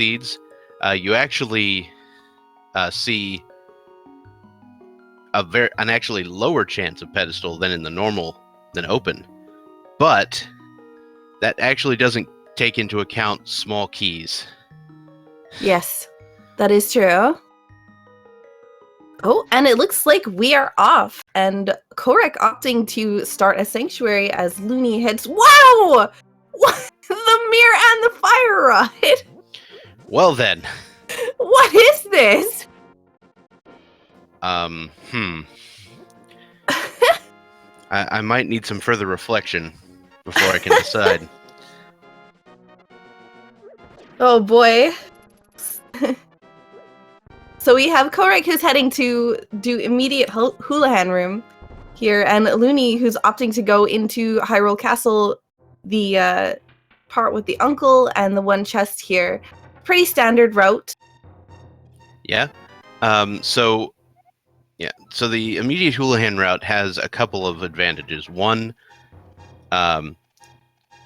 seeds, you actually see an actually lower chance of pedestal than in the normal than open, but that actually doesn't take into account small keys. Yes, that is true. Oh, and it looks like we are off, and Kohrek opting to start a sanctuary as Loony heads. Wow! What? The mirror and the fire rod. Well then. What is this? I might need some further reflection before I can decide. Oh boy. So we have Kohrek who's heading to do immediate Houlihan room here, and Loony who's opting to go into Hyrule Castle, the part with the uncle and the one chest here. Pretty standard route. Yeah. So the immediate Houlihan route has a couple of advantages. One,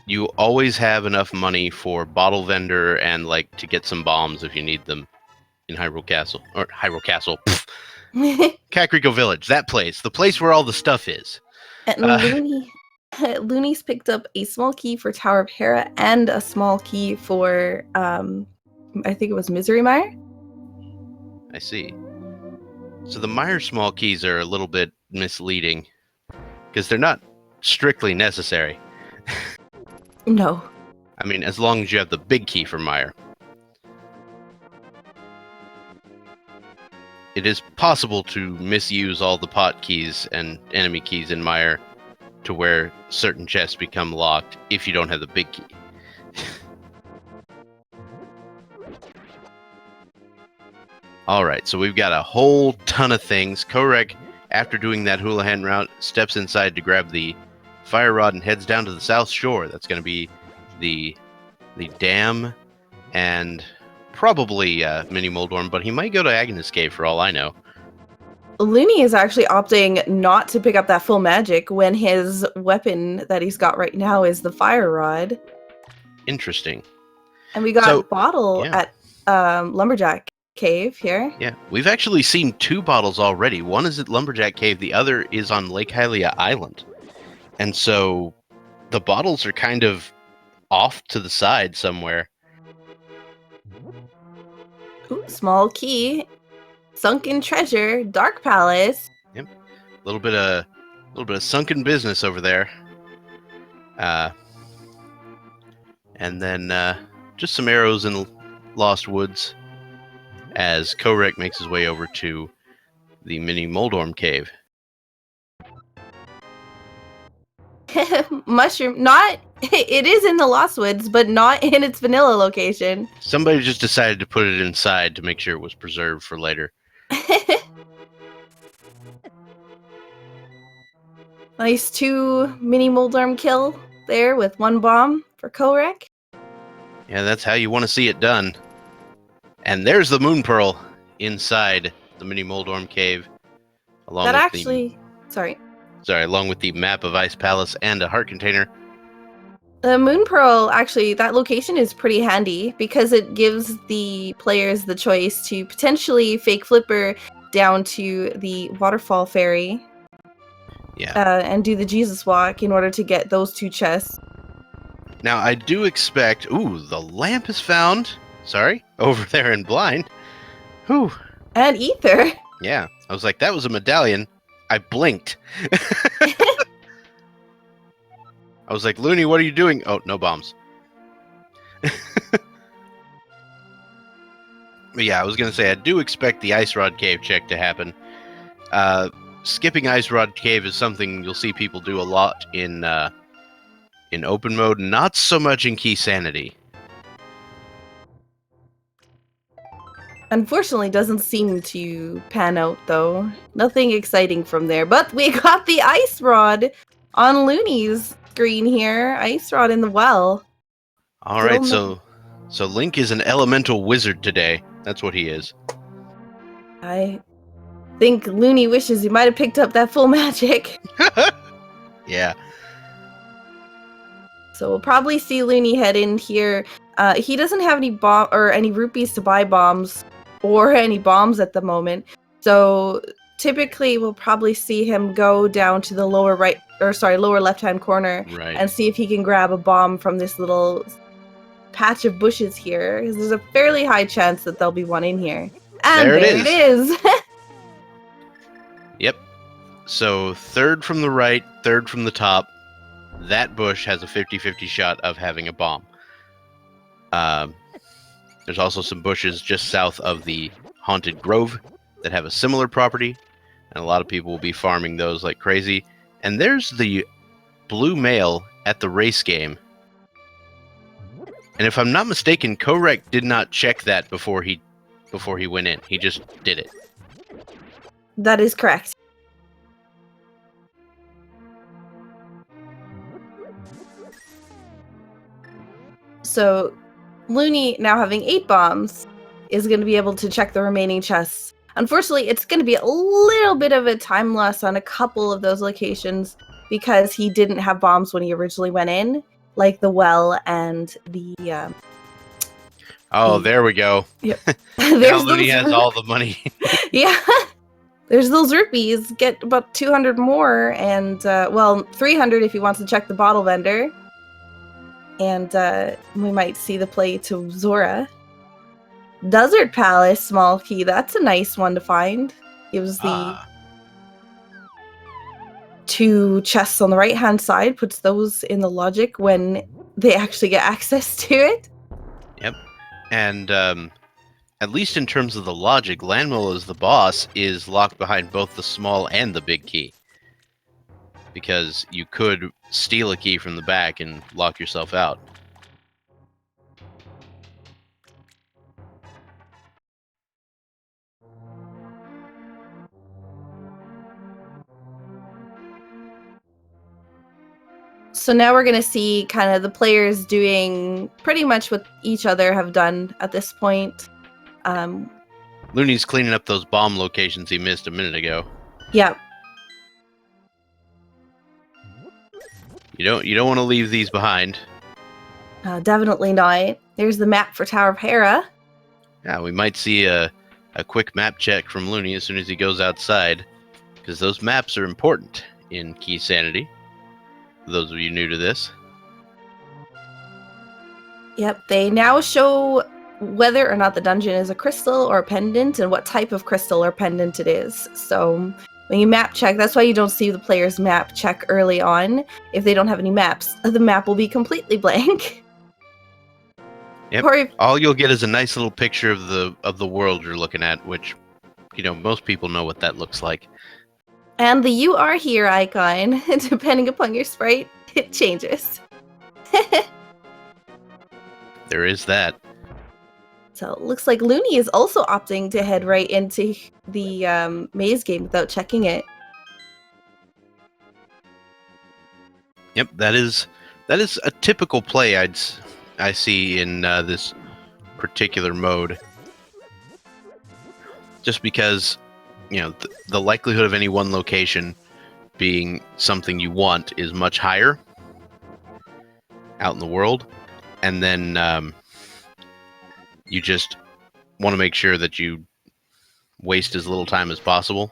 you always have enough money for bottle vendor and like to get some bombs if you need them in Hyrule Castle. Kakariko Village, that place. The place where all the stuff is. And Loony's picked up a small key for Tower of Hera and a small key for, I think it was Misery Mire? I see. So the Mire small keys are a little bit misleading because they're not strictly necessary. No. I mean, as long as you have the big key for Mire. It is possible to misuse all the pot keys and enemy keys in Mire to where certain chests become locked if you don't have the big key. Alright, so we've got a whole ton of things. Kohrek, after doing that Houlihan route, steps inside to grab the fire rod and heads down to the south shore. That's going to be the dam and probably Mini Moldorm, but he might go to Agnes Cave for all I know. Loony is actually opting not to pick up that full magic when his weapon that he's got right now is the fire rod. Interesting. And we got Bottle at Lumberjack Cave here. Yeah, we've actually seen two bottles already. One is at Lumberjack Cave, the other is on Lake Hylia Island. And so the bottles are kind of off to the side somewhere. Ooh, small key, sunken treasure, Dark Palace. Yep, a little bit of sunken business over there. And then just some arrows in Lost Woods as Kohrek makes his way over to the Mini Moldorm Cave. Mushroom, not. It is in the Lost Woods, but not in its vanilla location. Somebody just decided to put it inside to make sure it was preserved for later. Nice 2 Mini Moldorm kill there with 1 bomb for Kohrek. Yeah, that's how you want to see it done. And there's the Moon Pearl inside the Mini Moldorm Cave. Along with the map of Ice Palace and a heart container. The Moon Pearl, actually, that location is pretty handy because it gives the players the choice to potentially fake flipper down to the waterfall ferry. Yeah. And do the Jesus walk in order to get those 2 chests. Now, I do expect... Ooh, the lamp is found. Sorry, over there in blind. Whew. And ether. Yeah, I was like, that was a medallion. I blinked. I was like, Loony, what are you doing? Oh, no bombs. But yeah, I was going to say, I do expect the Ice Rod Cave check to happen. Skipping Ice Rod Cave is something you'll see people do a lot in open mode, not so much in Keysanity. Unfortunately, doesn't seem to pan out, though. Nothing exciting from there. But we got the Ice Rod on Loony's screen here. Ice Rod in the well. All right, so Link is an elemental wizard today. That's what he is. I think Loony wishes he might have picked up that full magic. Yeah. So we'll probably see Loony head in here He doesn't have any bomb or any rupees to buy bombs or any bombs at the moment. So typically we'll probably see him go down to the lower left-hand corner Right. and see if he can grab a bomb from this little patch of bushes here. 'Cause there's a fairly high chance that there'll be one in here. And There it there it is. Yep. So third from the right, third from the top. That bush has a 50-50 shot of having a bomb. There's also some bushes just south of the Haunted Grove that have a similar property, and a lot of people will be farming those like crazy. And there's the blue male at the race game. And if I'm not mistaken, kohrek did not check that before he went in. He just did it. That is correct. So Loony, now having 8 bombs, is going to be able to check the remaining chests. Unfortunately, it's going to be a little bit of a time loss on a couple of those locations because he didn't have bombs when he originally went in, like the well and the... there we go. Yep. Now Loony has all the money. Yeah. There's those rupees. Get about 200 more, and, 300 if he wants to check the bottle vendor. And we might see the play to Zora. Desert Palace, small key. That's a nice one to find. Gives the 2 chests on the right-hand side, puts those in the logic when they actually get access to it. Yep. And at least in terms of the logic, Landmill as the boss is locked behind both the small and the big key. Because you could steal a key from the back and lock yourself out. So now we're going to see kind of the players doing pretty much what each other have done at this point. Looney's cleaning up those bomb locations he missed a minute ago. Yeah. You don't want to leave these behind. Definitely not. There's the map for Tower of Hera. Yeah, we might see a quick map check from Looney as soon as he goes outside, because those maps are important in Keysanity. For those of you new to this. Yep, they now show whether or not the dungeon is a crystal or a pendant and what type of crystal or pendant it is. So when you map check, that's why you don't see the player's map check early on. If they don't have any maps, the map will be completely blank. Yep. All you'll get is a nice little picture of the world you're looking at, which, most people know what that looks like. And the "You Are Here" icon, depending upon your sprite, it changes. There is that. So it looks like Loony is also opting to head right into the maze game without checking it. Yep, that is a typical play I see in this particular mode. Just because, the likelihood of any one location being something you want is much higher out in the world, and then you just want to make sure that you waste as little time as possible.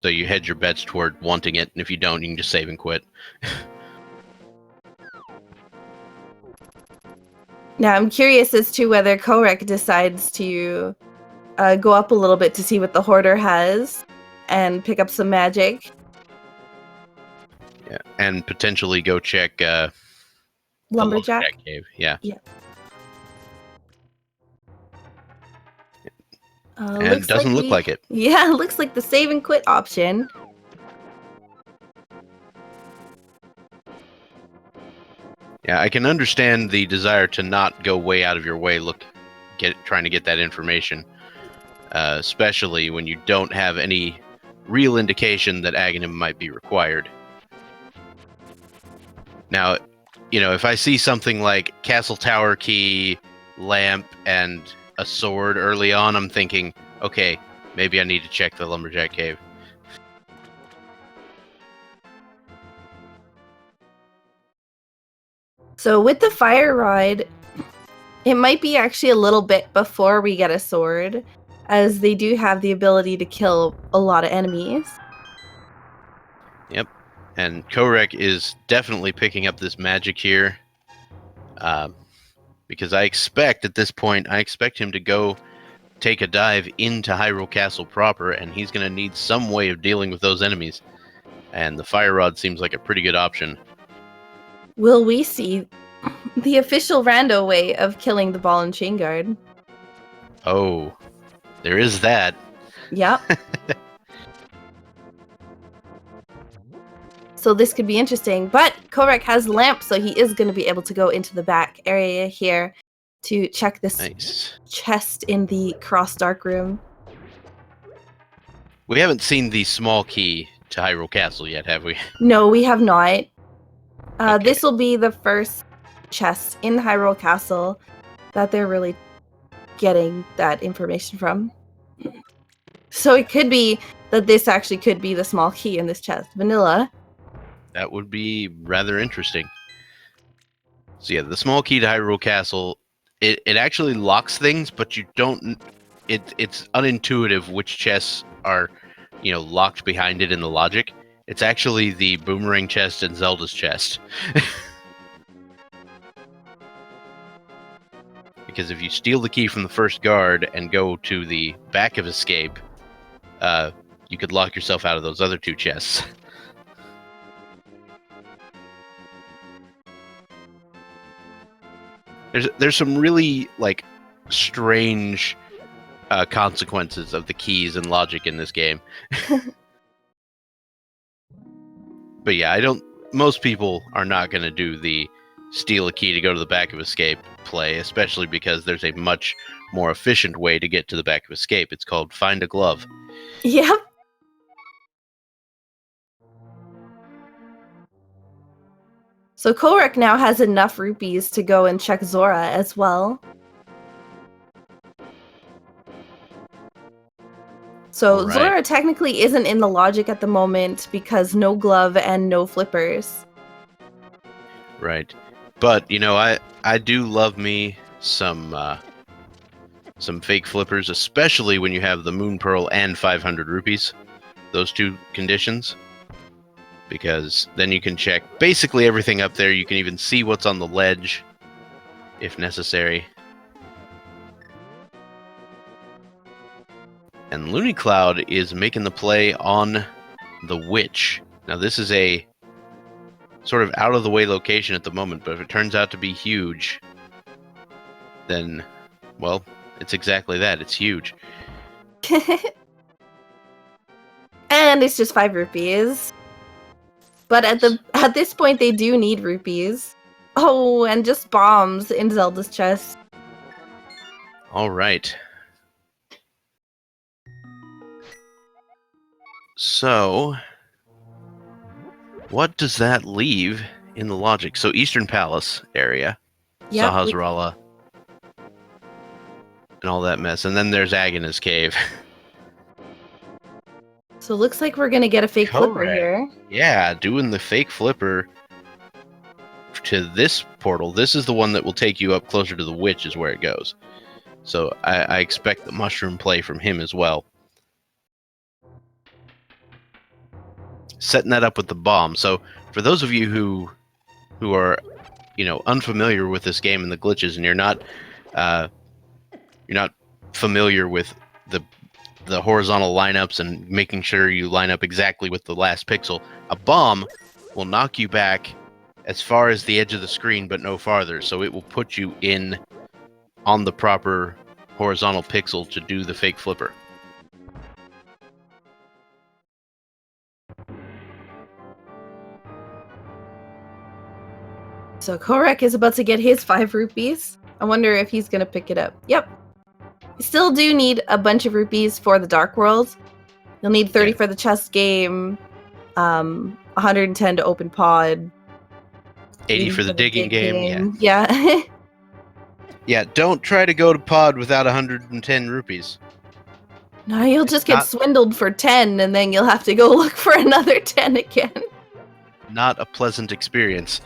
So you hedge your bets toward wanting it, and if you don't, you can just save and quit. Now, I'm curious as to whether kohrek decides to go up a little bit to see what the hoarder has and pick up some magic. Yeah, and potentially go check Lumberjack Cave. Yeah. And it doesn't look like it. Yeah, it looks like the save and quit option. Yeah, I can understand the desire to not go way out of your way trying to get that information, especially when you don't have any real indication that Aghanim might be required. Now, if I see something like Castle Tower Key, Lamp, and a sword early on, I'm thinking, okay, maybe I need to check the Lumberjack Cave. So with the fire rod, it might be actually a little bit before we get a sword, as they do have the ability to kill a lot of enemies. Yep. And Kohrek is definitely picking up this magic here. Because I expect at this point, I expect him to go take a dive into Hyrule Castle proper, and he's going to need some way of dealing with those enemies. And the fire rod seems like a pretty good option. Will we see the official rando way of killing the ball and chain guard? Oh, there is that. Yep. So this could be interesting, but Kohrek has lamp, so he is going to be able to go into the back area here to check this chest in the cross dark room. We haven't seen the small key to Hyrule Castle yet, have we? No, we have not. Okay. This will be the first chest in Hyrule Castle that they're really getting that information from. So it could be that this actually could be the small key in this chest. Vanilla. That would be rather interesting. So yeah, the small key to Hyrule Castle, it actually locks things, but you don't... It's unintuitive which chests are, locked behind it in the logic. It's actually the Boomerang chest and Zelda's chest. Because if you steal the key from the first guard and go to the back of escape, you could lock yourself out of those other two chests. There's some really strange consequences of the keys and logic in this game. But yeah, most people are not going to do the steal a key to go to the back of escape play, especially because there's a much more efficient way to get to the back of escape. It's called find a glove. Yep. So Kohrek now has enough rupees to go and check Zora as well. So Right. Zora technically isn't in the logic at the moment because no glove and no flippers. Right. But, I do love me some fake flippers, especially when you have the Moon Pearl and 500 rupees. Those two conditions. Because then you can check basically everything up there. You can even see what's on the ledge, if necessary. And Loonycloud is making the play on the Witch. Now this is a sort of out-of-the-way location at the moment, but if it turns out to be huge, then, well, it's exactly that. It's huge. And it's just 5 rupees. But at this point, they do need rupees. Oh, and just bombs in Zelda's chest. All right. So, what does that leave in the logic? So, Eastern Palace area, Yep. Sahasrahla, and all that mess. And then there's Agnes Cave. So it looks like we're going to get a fake flipper here. Yeah, doing the fake flipper to this portal. This is the one that will take you up closer to the Witch is where it goes. So I expect the mushroom play from him as well. Setting that up with the bomb. So for those of you who are, unfamiliar with this game and the glitches, and you're not familiar with the horizontal lineups and making sure you line up exactly with the last pixel, a bomb will knock you back as far as the edge of the screen, but no farther. So it will put you on the proper horizontal pixel to do the fake flipper. So Kohrek is about to get his 5 rupees. I wonder if he's going to pick it up. Yep. You still do need a bunch of rupees for the Dark World. You'll need 30 for the chess game, 110 to open pod, 80 for the digging game. Yeah. Yeah, don't try to go to pod without 110 rupees. No, you'll just get swindled for 10, and then you'll have to go look for another 10 again. Not a pleasant experience.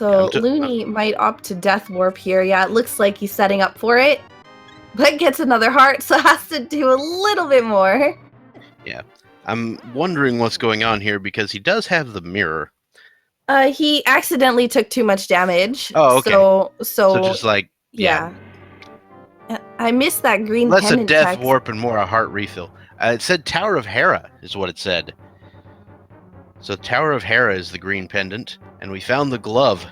So Loony might opt to Death Warp here. Yeah, it looks like he's setting up for it. But gets another heart, so has to do a little bit more. Yeah. I'm wondering what's going on here because he does have the mirror. He accidentally took too much damage. Oh, okay. So just like, yeah. I missed that green less pendant a death text. warp and more a heart refill. It said Tower of Hera is what it said. So Tower of Hera is the green pendant, and we found the glove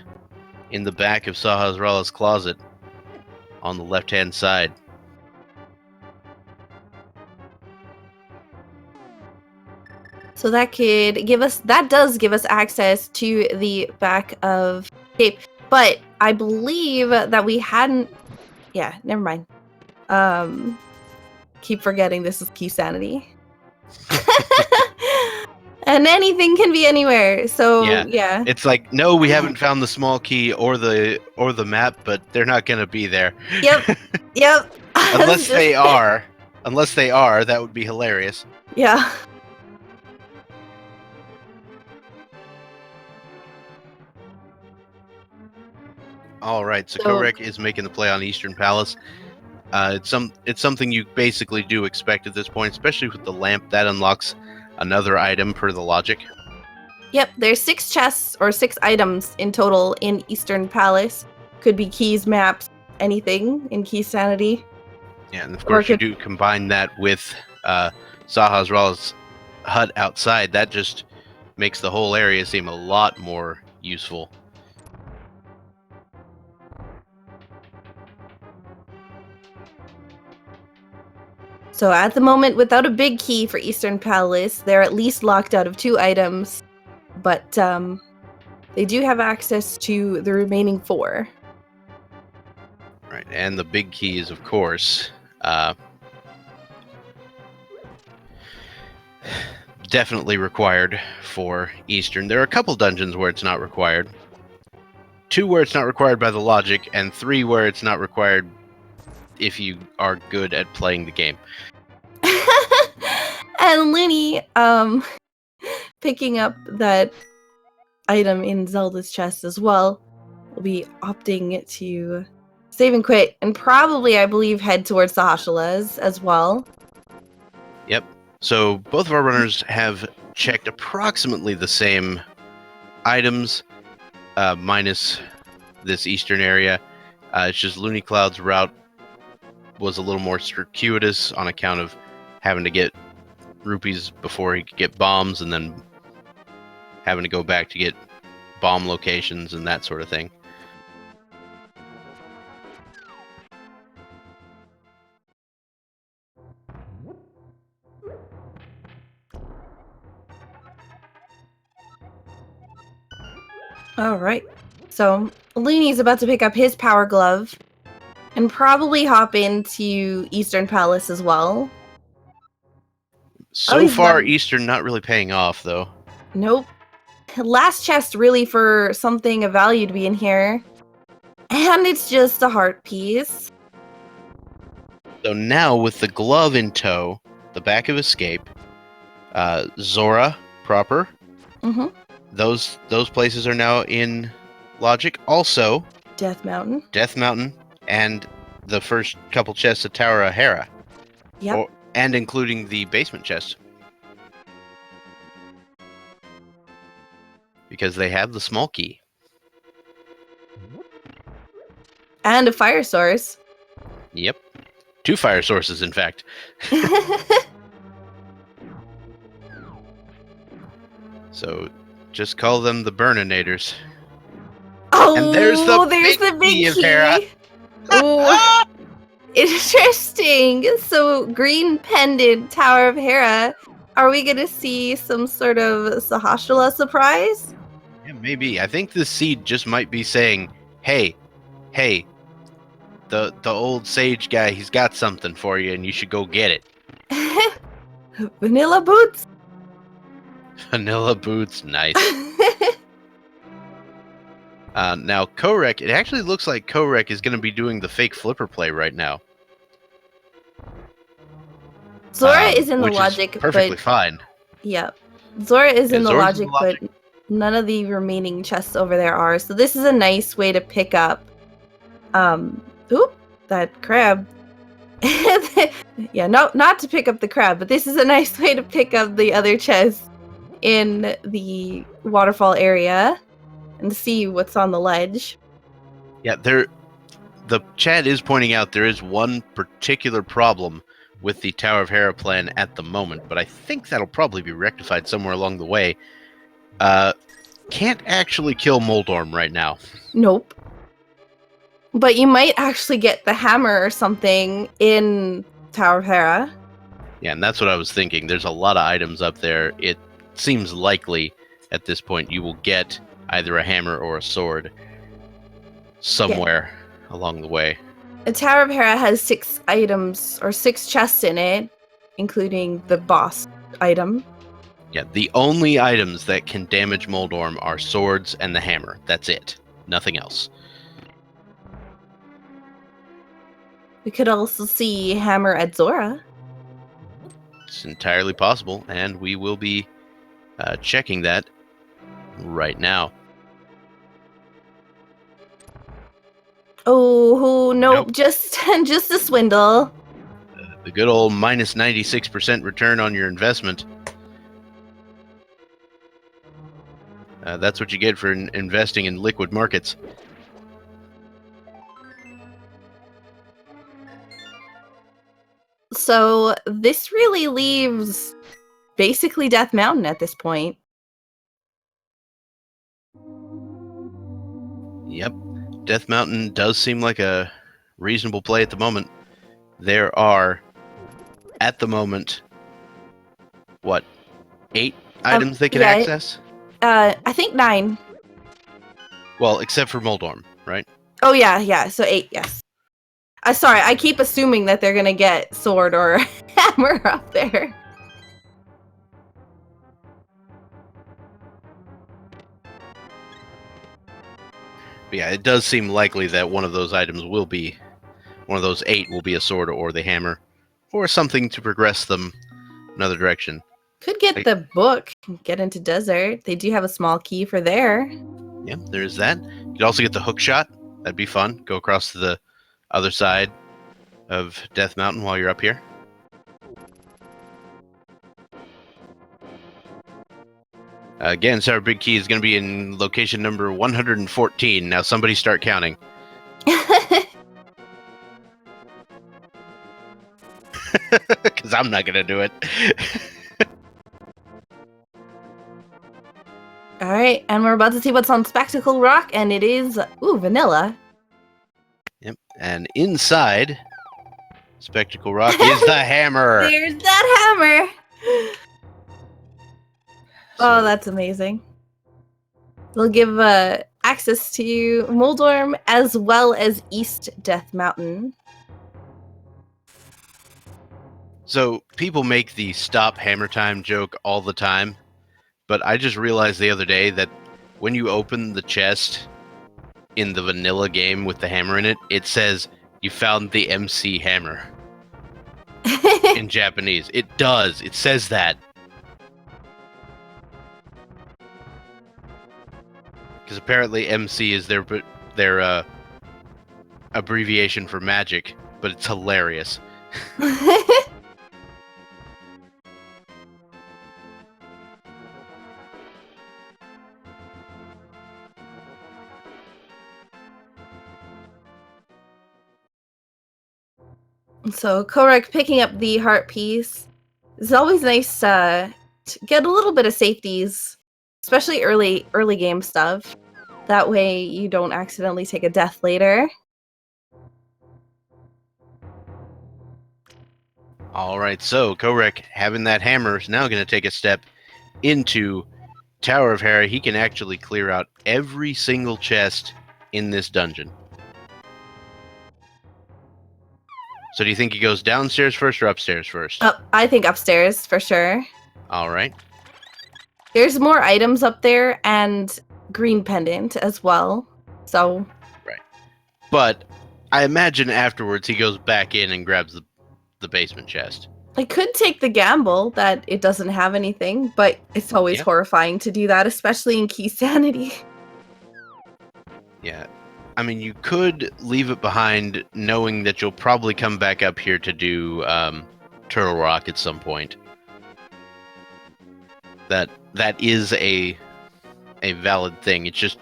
in the back of Sahasrah's closet on the left-hand side. So that does give us access to the back of Escape. But I believe that we hadn't. Yeah, never mind. Keep forgetting this is Keysanity. And anything can be anywhere. So yeah. It's like, no, we haven't found the small key or the map, but they're not gonna be there. Yep. Yep. Unless they are, that would be hilarious. Yeah. All right, so kohrek is making the play on Eastern Palace. It's something you basically do expect at this point, especially with the lamp that unlocks another item per the logic. Yep, there's 6 chests or 6 items in total in Eastern Palace. Could be keys, maps, anything in Keysanity. Yeah, and of course you do combine that with Sahasrah's hut outside. That just makes the whole area seem a lot more useful. So at the moment, without a big key for Eastern Palace, they're at least locked out of 2 items. But they do have access to the remaining 4. Right, and the big key is, of course, definitely required for Eastern. There are a couple dungeons where it's not required. 2 where it's not required by the logic, and 3 where it's not required if you are good at playing the game. And Loony, picking up that item in Zelda's chest as well, will be opting to save and quit, and probably, I believe, head towards Sahasrah's as well. Yep. So both of our runners have checked approximately the same items, minus this eastern area. It's just Loonycloud's route was a little more circuitous on account of having to get rupees before he could get bombs, and then having to go back to get bomb locations and that sort of thing. Alright, so Loony's about to pick up his power glove and probably hop into Eastern Palace as well. So far, Eastern not really paying off, though. Nope. Last chest really for something of value to be in here. And it's just a heart piece. So now, with the glove in tow, the back of Escape, Zora proper, those places are now in logic. Also, Death Mountain, and the first couple chests of Tower of Hera. Yep. And including the basement chest. Because they have the small key. And a fire source. Yep. 2 fire sources, in fact. So, just call them the Burninators. Oh, and there's the big key of Hera. Ooh. Interesting. So, green pendant, Tower of Hera. Are we going to see some sort of Sahasrah surprise? Yeah, maybe. I think the seed just might be saying, hey, the old sage guy, he's got something for you and you should go get it. Vanilla boots? Vanilla boots, nice. Now, kohrek, it actually looks like kohrek is going to be doing the fake flipper play right now. Zora is in the logic, perfectly fine. Yeah. Zora is in the logic, but none of the remaining chests over there are. So this is a nice way to pick up. Oop, that crab. Yeah, no, not to pick up the crab, but this is a nice way to pick up the other chests in the waterfall area and see what's on the ledge. Yeah, the chat is pointing out there is one particular problem with the Tower of Hera plan at the moment, but I think that'll probably be rectified somewhere along the way. Can't actually kill Moldorm right now. Nope. But you might actually get the hammer or something in Tower of Hera. Yeah, and that's what I was thinking. There's a lot of items up there. It seems likely at this point you will get either a hammer or a sword somewhere along the way. The Tower of Hera has 6 items or 6 chests in it, including the boss item. Yeah, the only items that can damage Moldorm are swords and the hammer. That's it. Nothing else. We could also see hammer at Zora. It's entirely possible, and we will be checking that right now. Oh, nope. Just a swindle. The good old minus 96% return on your investment. That's what you get for investing in liquid markets. So this really leaves basically Death Mountain at this point. Yep. Death Mountain does seem like a reasonable play at the moment. There are, at the moment, what, 8 items they can access? I think 9. Well, except for Moldorm, right? Oh, yeah. So 8, yes. Sorry, I keep assuming that they're going to get sword or hammer up there. But yeah, it does seem likely that one of those items will be, one of those 8 will be a sword or the hammer, or something to progress them another direction. Could get the book, get into desert. They do have a small key for there. Yeah, there's that. You could also get the hook shot. That'd be fun. Go across to the other side of Death Mountain while you're up here. Again, so our big key is going to be in location number 114. Now somebody start counting. Because I'm not going to do it. All right, and we're about to see what's on Spectacle Rock, and it is, vanilla. Yep, and inside Spectacle Rock is the hammer. There's that hammer. Oh, that's amazing. They'll give access to Moldorm as well as East Death Mountain. So people make the stop hammer time joke all the time, but I just realized the other day that when you open the chest in the vanilla game with the hammer in it, it says you found the MC hammer in Japanese. It does. It says that. Because apparently MC is their abbreviation for magic, but it's hilarious. So kohrek picking up the heart piece. It's always nice to get a little bit of safeties, especially early game stuff. That way you don't accidentally take a death later. All right, so kohrek, having that hammer, is now going to take a step into Tower of Hera. He can actually clear out every single chest in this dungeon. So do you think he goes downstairs first or upstairs first? I think upstairs for sure. All right. There's more items up there and green pendant as well. So right. But I imagine afterwards he goes back in and grabs the basement chest. I could take the gamble that it doesn't have anything, but it's always horrifying to do that, especially in Keysanity. Yeah. I mean, you could leave it behind knowing that you'll probably come back up here to do Turtle Rock at some point. That is a valid thing. It's just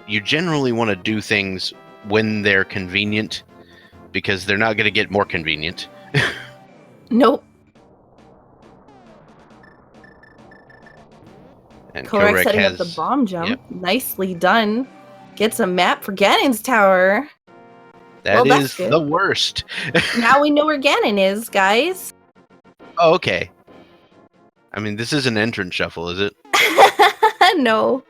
you generally want to do things when they're convenient, because they're not going to get more convenient. Nope. And Kohrek setting up the bomb jump. Yep. Nicely done. Gets a map for Ganon's tower. That is the worst. Now we know where Ganon is, guys. Oh, okay. I mean, this is an entrance shuffle, is it? No.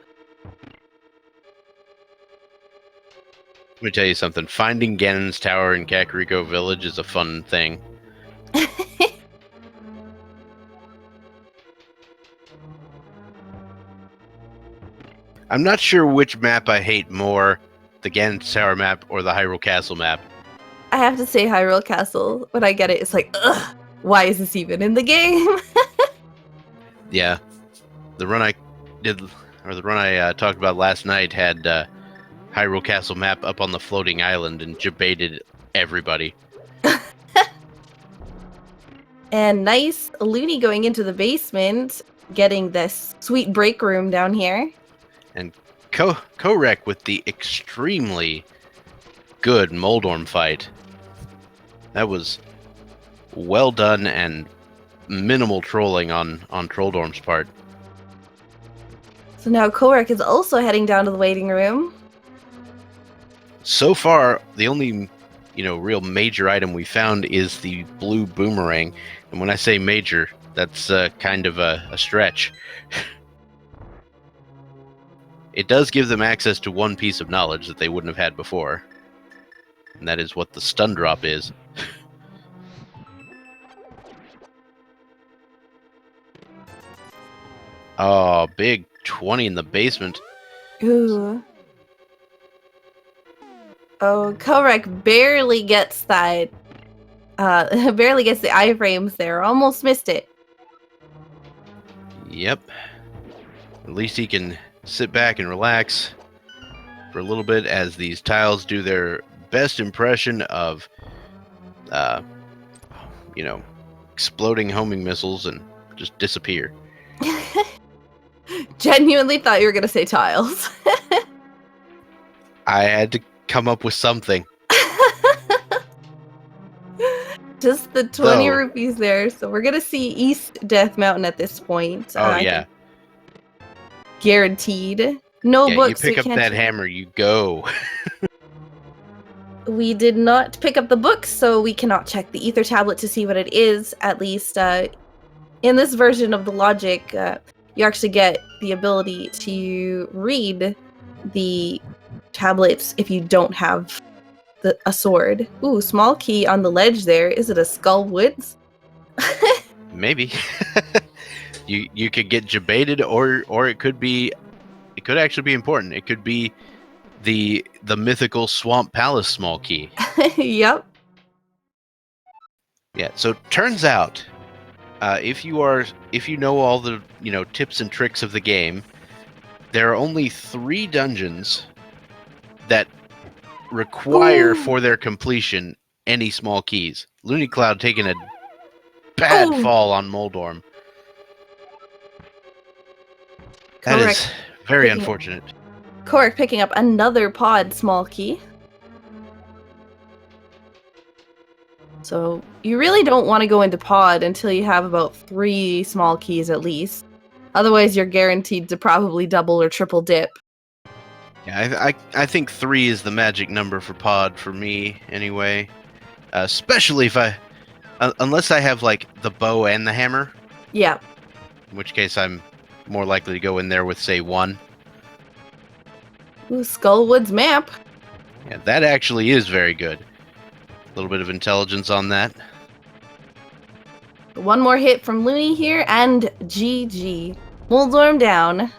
Let me tell you something. Finding Ganon's tower in Kakariko Village is a fun thing. I'm not sure which map I hate more, the Ganon's Tower map or the Hyrule Castle map. I have to say Hyrule Castle. When I get it, it's like, ugh, why is this even in the game? Yeah. The run I did, or the run I talked about last night had Hyrule Castle map up on the floating island and debated everybody. And nice Loony going into the basement, getting this sweet break room down here. And kohrek with the extremely good Moldorm fight. That was well done and minimal trolling on Trolldorm's part. So now Kohrek is also heading down to the waiting room. So far, the only real major item we found is the blue boomerang. And when I say major, that's kind of a stretch. It does give them access to one piece of knowledge that they wouldn't have had before. And that is what the stun drop is. Oh, big 20 in the basement. Ooh. Oh, Kohrek barely gets that. Barely gets the iframes there. Almost missed it. Yep. At least he can sit back and relax for a little bit as these tiles do their best impression of, exploding homing missiles and just disappear. Genuinely thought you were going to say tiles. I had to come up with something. Just the 20 rupees there. So we're going to see East Death Mountain at this point. Oh, yeah. Guaranteed. No books. You pick up that hammer, you go. We did not pick up the books, so we cannot check the ether tablet to see what it is. At least in this version of the logic, you actually get the ability to read the tablets if you don't have a sword. Ooh, small key on the ledge there. Is it a Skull Woods? Maybe. You could get debated, or it could be. It could actually be important. It could be the mythical Swamp Palace small key. Yep. Yeah. So turns out, if you know all the tips and tricks of the game, there are only 3 dungeons that require for their completion any small keys. Loonycloud taking a bad fall on Moldorm. That is very unfortunate. Kohrek picking up another pod small key. So you really don't want to go into pod until you have about 3 small keys at least. Otherwise, you're guaranteed to probably double or triple dip. Yeah, I think 3 is the magic number for pod for me anyway. Especially if unless I have like the bow and the hammer. Yeah. In which case I'm more likely to go in there with, say, 1. Ooh, Skullwood's map. Yeah, that actually is very good. A little bit of intelligence on that. One more hit from Loony here, and GG. Moldorm down.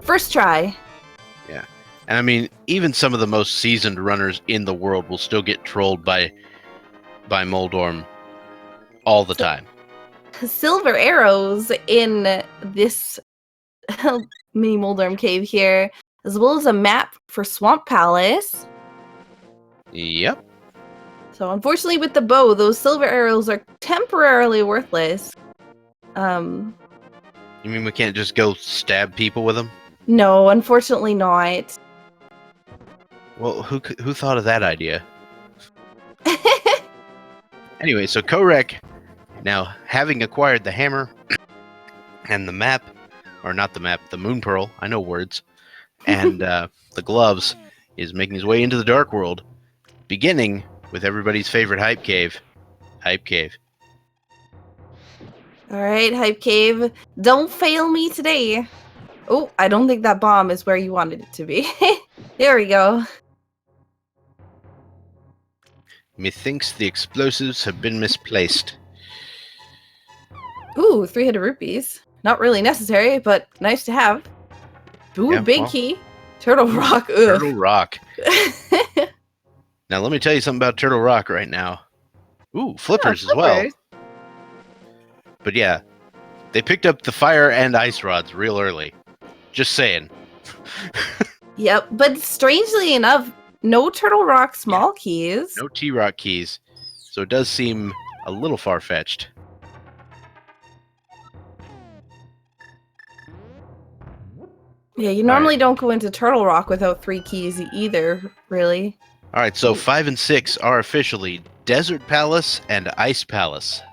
First try. Yeah. And I mean, even some of the most seasoned runners in the world will still get trolled by by Moldorm all the time. Silver arrows in this mini Moldorm cave here, as well as a map for Swamp Palace. Yep. So unfortunately with the bow, those silver arrows are temporarily worthless. You mean we can't just go stab people with them? No, unfortunately not. Well, who thought of that idea? Anyway, so kohrek, now having acquired the hammer and the map, or not the map, the moon pearl, I know words, and the gloves, is making his way into the dark world, beginning with everybody's favorite hype cave. Hype cave. Alright, Hype Cave, don't fail me today. Oh, I don't think that bomb is where you wanted it to be. There we go. Methinks the explosives have been misplaced. Ooh, 300 rupees. Not really necessary, but nice to have. Ooh, Yeah, big well, key. Turtle Rock. Ugh. Turtle Rock. Now, let me tell you something about Turtle Rock right now. Ooh, flippers as well. Flippers. But yeah, they picked up the fire and ice rods real early. Just saying. Yep, but strangely enough, no Turtle Rock small keys. No T-Rock keys, so it does seem a little far-fetched. Yeah, you normally don't go into Turtle Rock without 3 keys either, really. Alright, so 5 and 6 are officially Desert Palace and Ice Palace.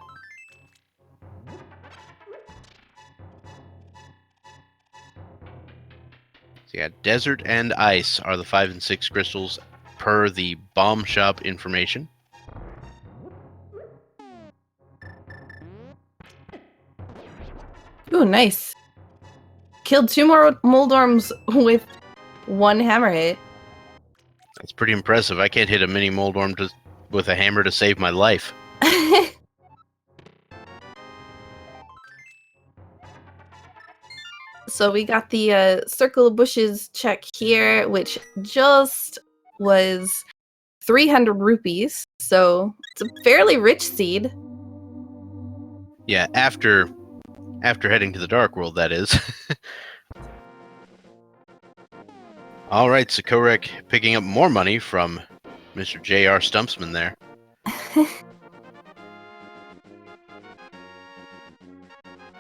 So yeah, Desert and Ice are the 5 and 6 crystals per the bomb shop information. Ooh, nice. Killed 2 more Moldorms with 1 hammer hit. That's pretty impressive. I can't hit a mini Moldorm with a hammer to save my life. So we got the Circle of Bushes check here, which just was 300 rupees. So it's a fairly rich seed. Yeah, after heading to the Dark World, that is. Alright, so kohrek picking up more money from Mr. J.R. Stumpsman there.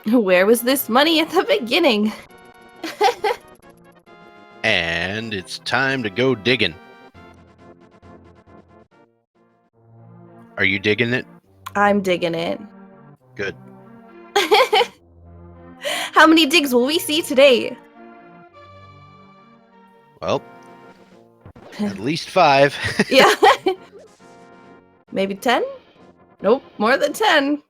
Where was this money at the beginning? And it's time to go digging. Are you digging it? I'm digging it. Good. How many digs will we see today? Well, at least 5. Yeah. Maybe 10? Nope, more than 10.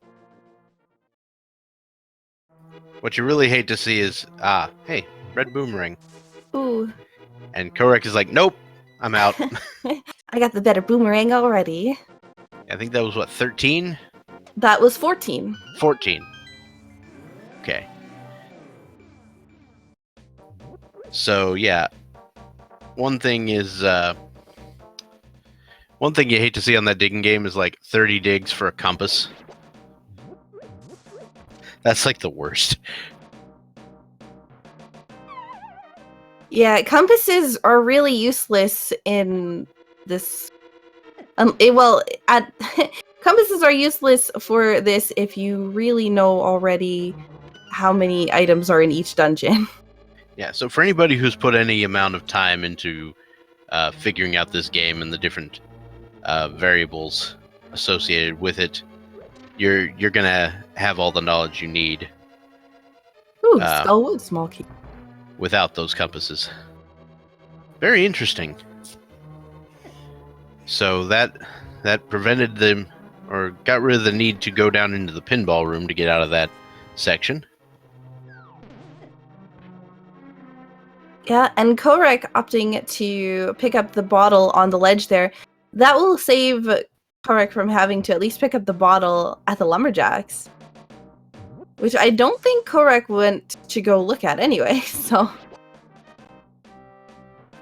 What you really hate to see is, hey, red boomerang. Ooh. And kohrek is like, nope, I'm out. I got the better boomerang already. I think that was, what, 13? That was 14. 14. Okay. So, yeah. One thing is, one thing you hate to see on that digging game is, like, 30 digs for a compass. That's, like, the worst. Yeah, compasses are really useless in this. Compasses are useless for this if you really know already how many items are in each dungeon. Yeah, so for anybody who's put any amount of time into figuring out this game and the different variables associated with it, you're gonna have all the knowledge you need. Ooh, Skullwood small key. Without those compasses. Very interesting. So that prevented them, or got rid of the need to go down into the pinball room to get out of that section. Yeah, and kohrek opting to pick up the bottle on the ledge there. That will save kohrek from having to at least pick up the bottle at the Lumberjacks. Which I don't think kohrek went to go look at anyway, so...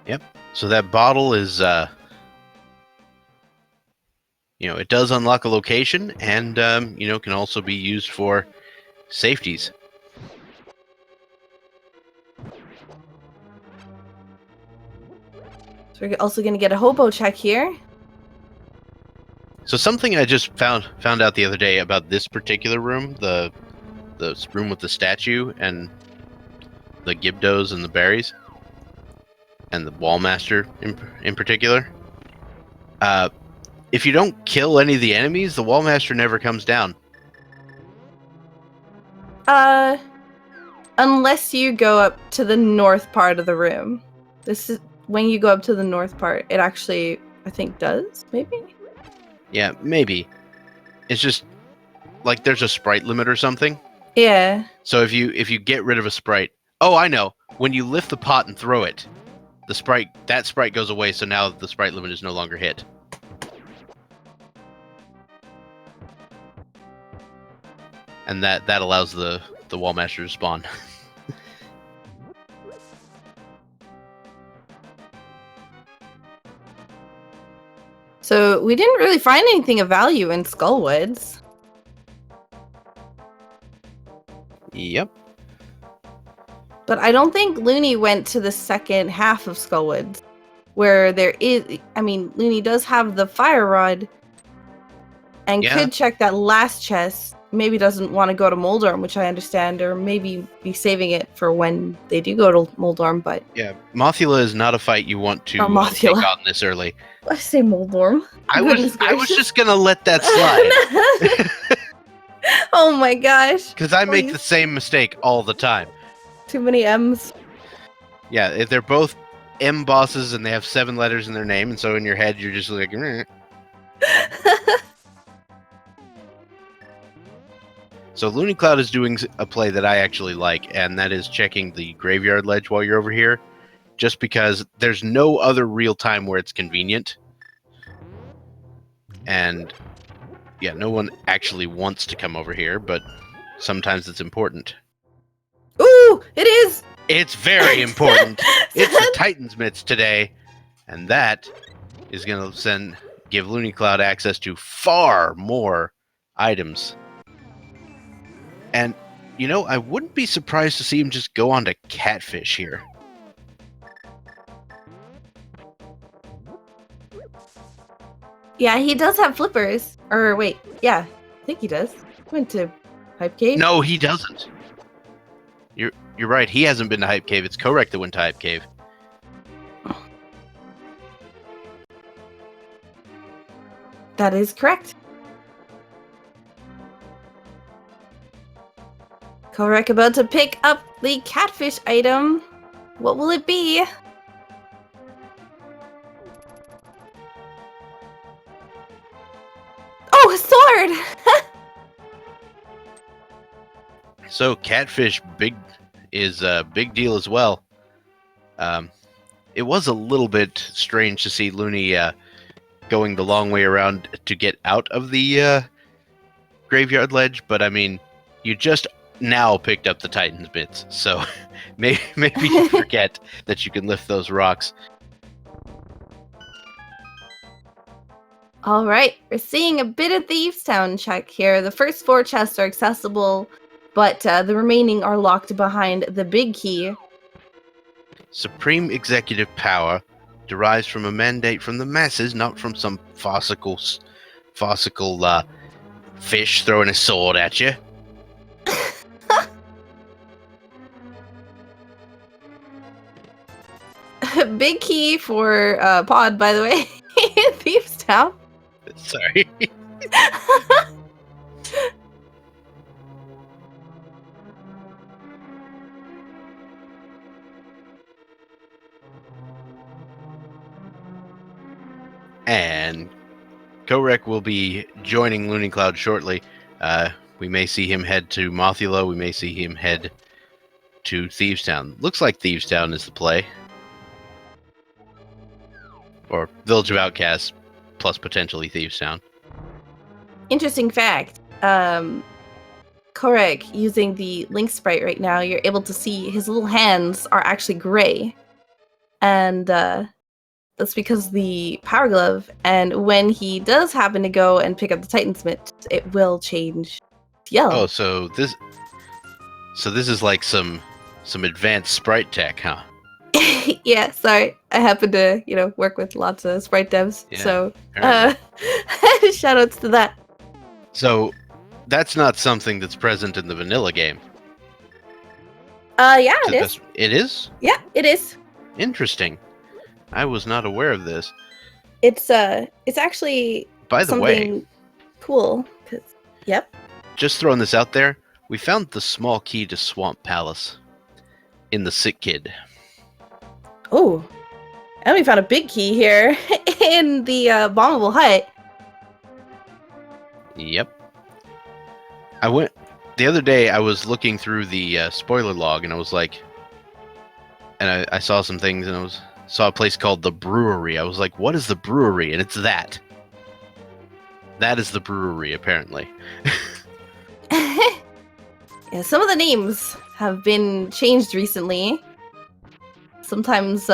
Yep. So that bottle is it does unlock a location, and can also be used for safeties. So we're also going to get a hobo check here. So something I just found out the other day about this particular room, the room with the statue and the Gibdos and the berries, and the Wallmaster in particular. If you don't kill any of the enemies, the Wallmaster never comes down. Unless you go up to the north part of the room. This is when you go up to the north part. It actually, I think, does maybe. Yeah, maybe. It's just like there's a sprite limit or something. Yeah. So if you get rid of a sprite, oh, I know. When you lift the pot and throw it, that sprite goes away. So now the sprite limit is no longer hit. And that allows the Wallmaster to spawn. So we didn't really find anything of value in Skullwoods. Yep. But I don't think Loony went to the second half of Skullwoods, where there is. I mean, Loony does have the fire rod, and could check that last chest. Maybe doesn't want to go to Moldorm, which I understand, or maybe be saving it for when they do go to Moldorm. But yeah, Mothula is not a fight you want to take on this early. I say Moldorm. I was just gonna let that slide. Oh my gosh! Because I make the same mistake all the time. Too many M's. Yeah, if they're both M bosses and they have 7 letters in their name, and so in your head you're just like. So Loonycloud is doing a play that I actually like, and that is checking the graveyard ledge while you're over here, just because there's no other real time where it's convenient. And yeah, no one actually wants to come over here, but sometimes it's important. Ooh, it is! It's very important. It's the Titan's Mitts today, and that is going to give Loonycloud access to far more items. And, I wouldn't be surprised to see him just go on to Catfish here. Yeah, he does have flippers. Or wait, yeah, I think he does. Went to Hype Cave. No, he doesn't. You're right. He hasn't been to Hype Cave. It's Kohrek that went to Hype Cave. That is correct. Kohrek about to pick up the catfish item. What will it be? Oh, a sword! So catfish is a big deal as well. It was a little bit strange to see Loony going the long way around to get out of the graveyard ledge, but I mean, you just now picked up the Titan's Mitts, so maybe you forget that you can lift those rocks. All right, we're seeing a bit of Thieves Town check here. The first 4 chests are accessible, but the remaining are locked behind the big key. Supreme executive power derives from a mandate from the masses, not from some farcical fish throwing a sword at you. Big key for Pod, by the way. Thieves Town. Sorry. And Kohrek will be joining Loonycloud shortly. We may see him head to Mothula. We may see him head to Thieves Town. Looks like Thieves Town is the play. Or Village of Outcasts, plus potentially Thieves Town. Interesting fact. Kohrek, using the Link sprite right now, you're able to see his little hands are actually gray. And that That's because of the Power Glove. And when he does happen to go and pick up the Titan's Mitt, it will change to yellow. Oh, so this is like some advanced sprite tech, huh? Yeah, sorry. I happen to, work with lots of sprite devs. Yeah, So, apparently. shout outs to that. So, that's not something that's present in the vanilla game. Yeah, it is. It is? Yeah, it is. Interesting. I was not aware of this. It's actually By the way, something cool. Yep. just throwing this out there, we found the small key to Swamp Palace in the Sick Kid. Oh, and we found a big key here in the bombable hut. Yep. The other day, I was looking through the spoiler log, and I was like, and I saw some things, and saw a place called the Brewery. I was like, what is the Brewery? And it's that. That is the Brewery, apparently. Yeah, some of the names have been changed recently. Sometimes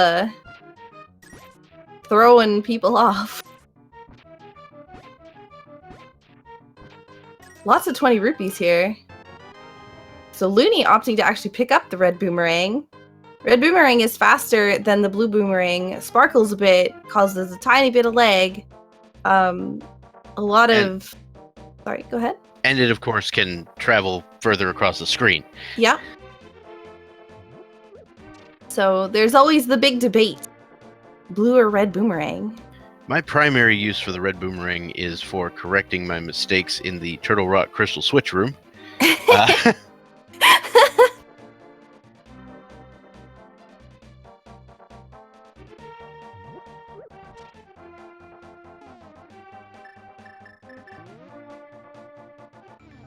throwing people off. Lots of 20 rupees here. So Loony opting to actually pick up the red boomerang. Red boomerang is faster than the blue boomerang. Sparkles a bit, causes a tiny bit of lag. Sorry, go ahead. And it, of course, can travel further across the screen. Yeah. So there's always the big debate. Blue or red boomerang? My primary use for the red boomerang is for correcting my mistakes in the Turtle Rock Crystal Switch room.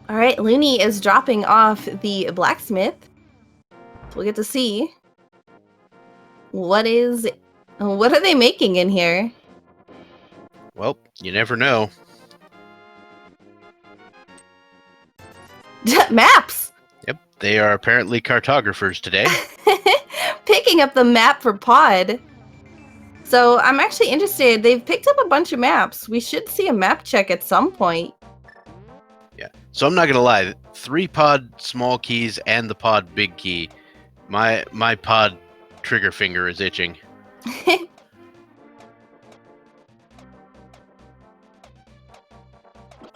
All right, Loony is dropping off the blacksmith. We'll get to see what are they making in here? Well, you never know. Maps! Yep, they are apparently cartographers today. Picking up the map for Pod. So I'm actually interested. They've picked up a bunch of maps. We should see a map check at some point. Yeah. So I'm not gonna lie, 3 pod small keys and the pod big key. My pod trigger finger is itching.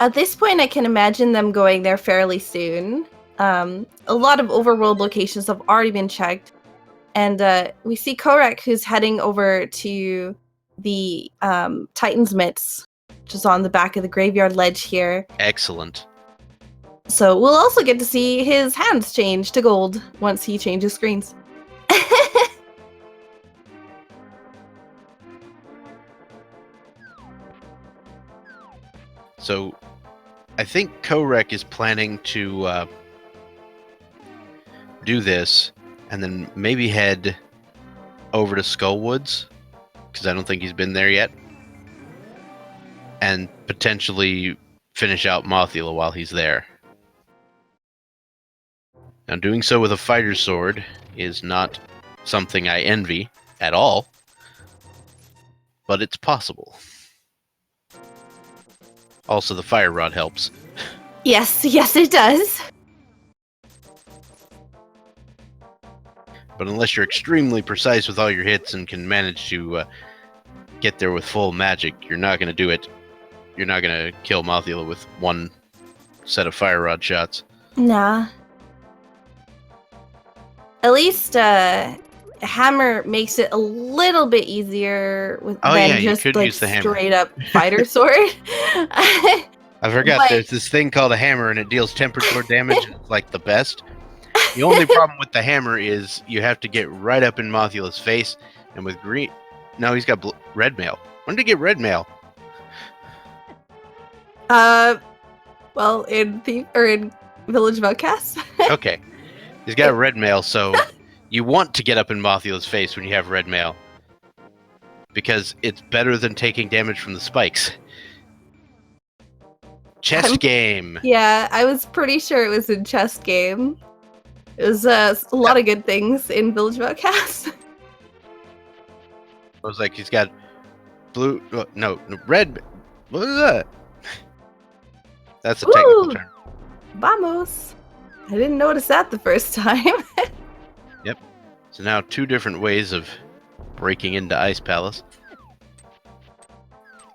At this point, I can imagine them going there fairly soon. A lot of overworld locations have already been checked. And we see Kohrek, who's heading over to the Titan's Mitts, which is on the back of the graveyard ledge here. Excellent. So we'll also get to see his hands change to gold once he changes screens. So I think Kohrek is planning to do this and then maybe head over to Skullwoods, because I don't think he's been there yet, and potentially finish out Mothula while he's there. Now, doing so with a fighter sword is not something I envy at all, but it's possible. Also, the fire rod helps. Yes, it does. But unless you're extremely precise with all your hits and can manage to get there with full magic, you're not going to do it. You're not going to kill Mothula with one set of fire rod shots. Nah. At least hammer makes it a little bit easier than just like use the hammer. Straight up fighter sword. I forgot there's this thing called a hammer, and it deals tempered sword damage. And it's like the best. The only problem with the hammer is you have to get right up in Mothula's face, and with green. No, he's got red mail. When did he get red mail? Well, in Village of Outcasts. Okay. He's got red mail, so you want to get up in Mothula's face when you have red mail. Because it's better than taking damage from the spikes. Chest game. Yeah, I was pretty sure it was in chest game. It was a lot of good things in Village of Outcasts. I was like, he's got blue. No, red. What is that? That's a Ooh. technical term. Vamos. I didn't notice that the first time. Yep. So now 2 different ways of breaking into Ice Palace.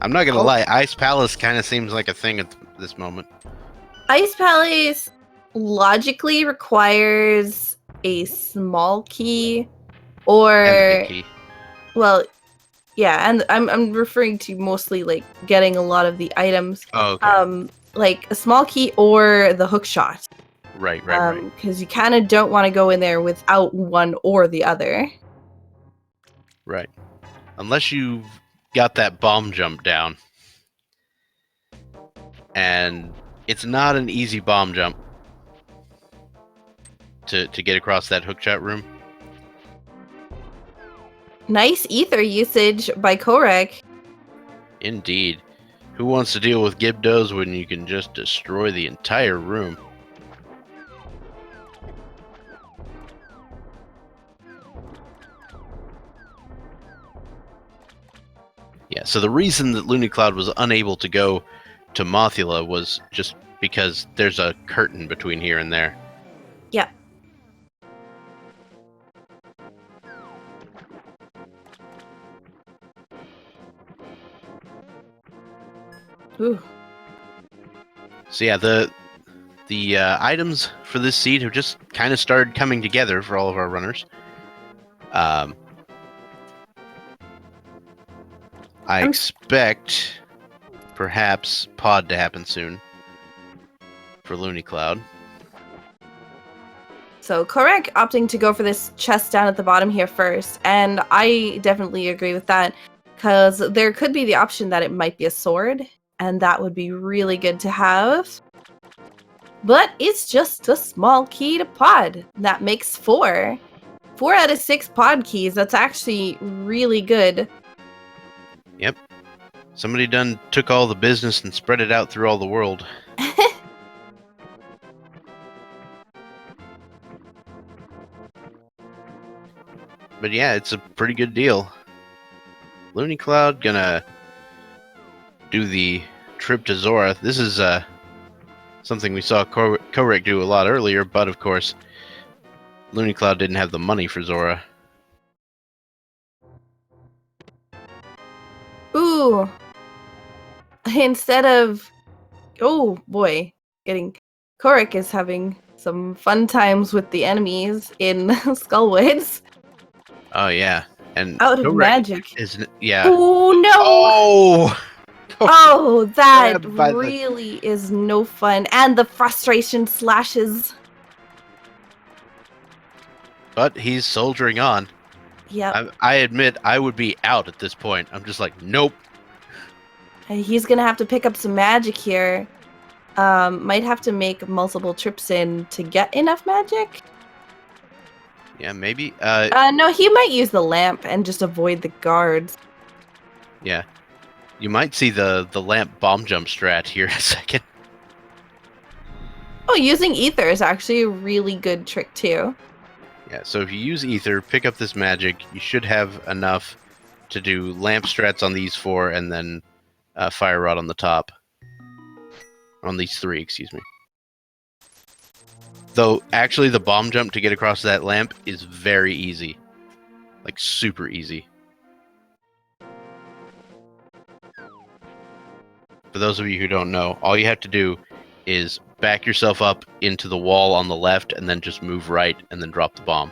I'm not gonna lie, Ice Palace kind of seems like a thing at this moment. Ice Palace logically requires a small key or And a big key. well, yeah, and I'm referring to mostly like getting a lot of the items. Oh, okay. Like a small key or the hook shot. Right. Because you kind of don't want to go in there without one or the other. Right. Unless you've got that bomb jump down. And it's not an easy bomb jump to get across that hook shot room. Nice ether usage by Kohrek. Indeed. Who wants to deal with Gibdos when you can just destroy the entire room? Yeah, so the reason that Loonycloud was unable to go to Mothula was just because there's a curtain between here and there. Yep. Ooh. So yeah, the items for this seed have just kind of started coming together for all of our runners. I expect perhaps pod to happen soon for Loonycloud. So Kohrek opting to go for this chest down at the bottom here first, and I definitely agree with that, because there could be the option that it might be a sword, and that would be really good to have. But it's just a small key to pod. That makes 4. 4 out of 6 pod keys. That's actually really good. Yep. Somebody done took all the business and spread it out through all the world. But yeah, it's a pretty good deal. Loonycloud gonna do the trip to Zora. This is something we saw Kohrek do a lot earlier, but of course, Loonycloud didn't have the money for Zora. Ooh. Instead of... Oh, boy. Kohrek is having some fun times with the enemies in Skullwoods. Oh, yeah. And Out of Kohrek magic. Yeah. Oh, no! Oh! Oh, that Grabbed by really is no fun. And the frustration slashes. But he's soldiering on. Yep. I admit I would be out at this point. I'm just like, nope. And he's gonna have to pick up some magic here. Might have to make multiple trips in to get enough magic. Yeah, maybe. No, he might use the lamp and just avoid the guards. Yeah. You might see the lamp bomb jump strat here in a second. Oh, using ether is actually a really good trick too. Yeah, so if you use ether, pick up this magic, you should have enough to do lamp strats on these 4 and then fire rod on the top. On these 3, excuse me. Though, actually, the bomb jump to get across that lamp is very easy. Like, super easy. For those of you who don't know, all you have to do is back yourself up into the wall on the left and then just move right and then drop the bomb.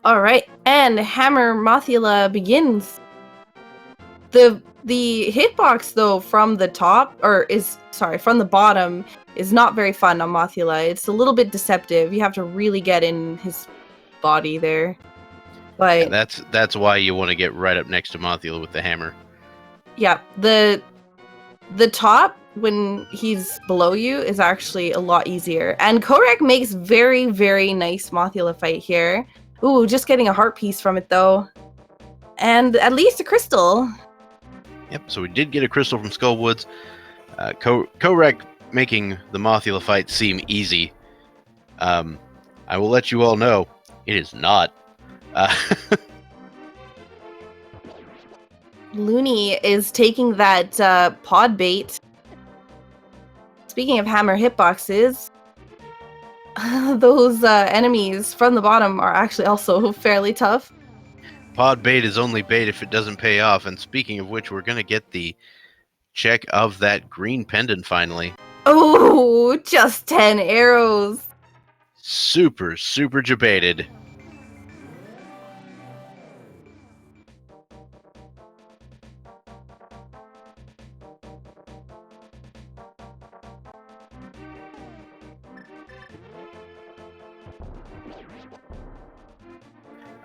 Alright, and Hammer Mothula begins. The hitbox though from the top, from the bottom, is not very fun on Mothula. It's a little bit deceptive. You have to really get in his body there. But yeah, that's why you want to get right up next to Mothula with the hammer. Yeah, the top when he's below you is actually a lot easier. And Kohrek makes very, very nice Mothula fight here. Ooh, just getting a heart piece from it though. And at least a crystal. Yep, so we did get a crystal from Skullwoods. Kohrek making the Mothula fight seem easy. I will let you all know, it is not. Uh, Loony is taking that pod bait. Speaking of hammer hitboxes, those enemies from the bottom are actually also fairly tough. pod bait is only bait if it doesn't pay off. And speaking of which, we're going to get the check of that green pendant finally. Oh, just 10 arrows. Super, super debated.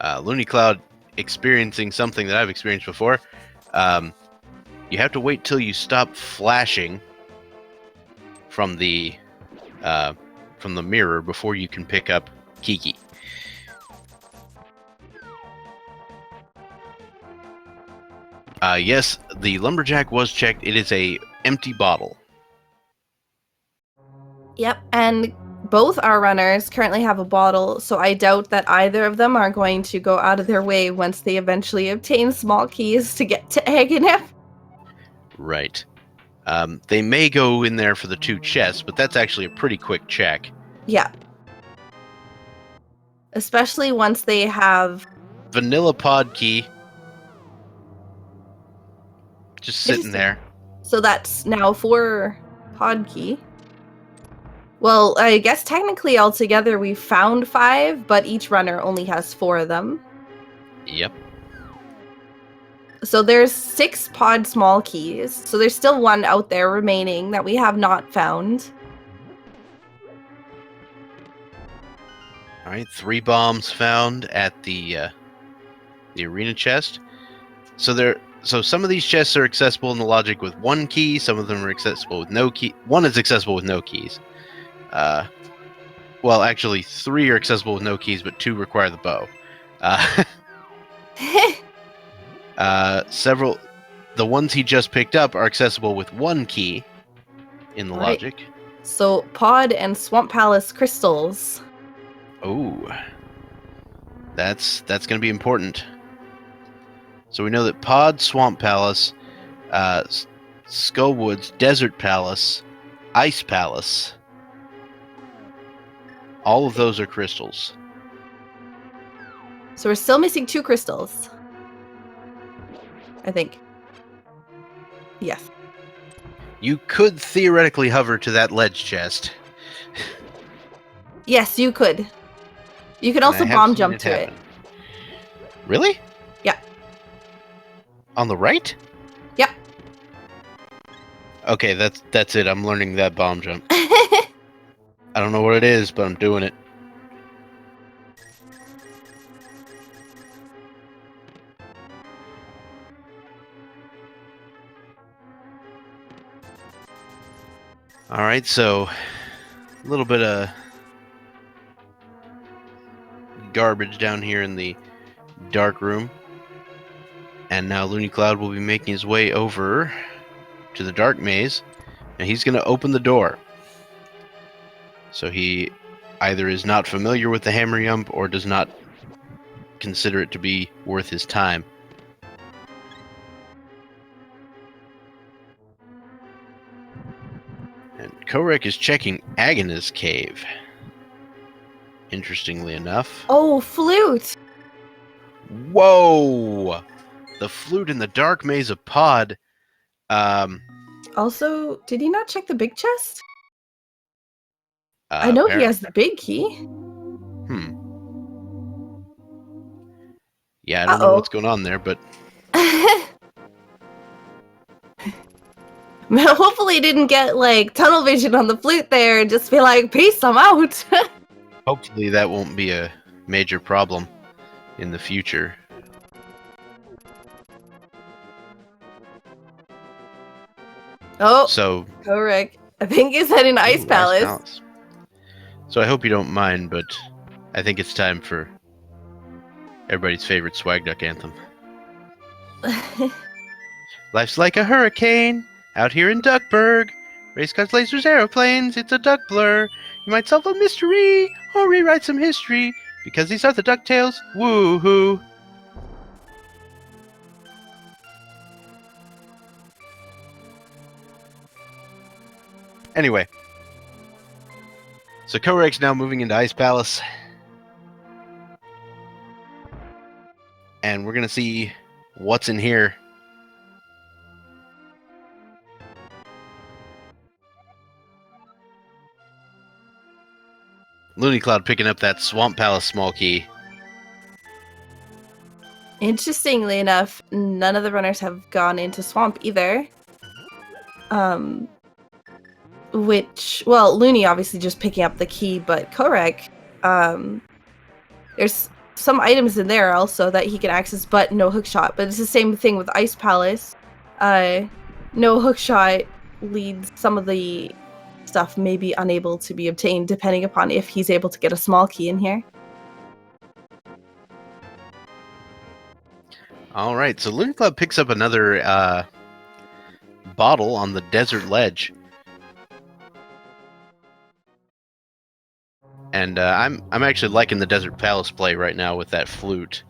Loonycloud experiencing something that I've experienced before. You have to wait till you stop flashing from the mirror before you can pick up Kiki. Yes, the lumberjack was checked. It is a empty bottle. Yep, and both our runners currently have a bottle, so I doubt that either of them are going to go out of their way once they eventually obtain small keys to get to Aghanim. Right. They may go in there for the 2 chests, but that's actually a pretty quick check. Yeah. Especially once they have... Vanilla pod key. Just sitting there. So that's now 4 pod key. Well, I guess technically altogether we found 5, but each runner only has 4 of them. Yep. So there's 6 pod small keys. So there's still 1 out there remaining that we have not found. All right, 3 bombs found at the arena chest. So some of these chests are accessible in the logic with 1 key. Some of them are accessible with no key. 1 is accessible with no keys. Well, actually, 3 are accessible with no keys, but 2 require the bow. Several, the ones he just picked up are accessible with 1 key in the logic. So pod and swamp palace crystals. Oh, that's going to be important. So we know that pod, swamp palace, Skullwoods, desert palace, ice palace. All of those are crystals. So we're still missing 2 crystals. I think. Yes. You could theoretically hover to that ledge chest. Yes, you could. You can also bomb jump to it. Really? Yeah. On the right? Yeah. Okay, that's it. I'm learning that bomb jump. I don't know what it is, but I'm doing it. Alright, so a little bit of garbage down here in the dark room. And now Loonycloud will be making his way over to the dark maze, and he's going to open the door. So he either is not familiar with the hammer jump or does not consider it to be worth his time. And Kohrek is checking Agha's cave. Interestingly enough. Oh, flute! Whoa! The flute in the dark maze of Pod. Also, did he not check the big chest? I know he has the big key. Yeah, I don't know what's going on there, but... Hopefully he didn't get, like, tunnel vision on the flute there and just be like, peace, I'm out! Hopefully that won't be a major problem in the future. Oh, so Kohrek. I think he's heading to Ice Palace. So I hope you don't mind, but I think it's time for everybody's favorite Swag Duck anthem. Life's like a hurricane out here in Duckburg. Race cars, lasers, aeroplanes, it's a duck blur. You might solve a mystery or rewrite some history. Because these are the DuckTales? Woo-hoo! Anyway. So Kohrek's now moving into Ice Palace. And we're going to see what's in here. Loonycloud picking up that Swamp Palace small key. Interestingly enough, none of the runners have gone into Swamp either. Loony obviously just picking up the key, but Kohrek, there's some items in there also that he can access, but no hookshot. But it's the same thing with Ice Palace. No hookshot leads some of the stuff may be unable to be obtained depending upon if he's able to get a small key in here. All right, so Loonycloud picks up another bottle on the desert ledge. And I'm actually liking the Desert Palace play right now with that flute.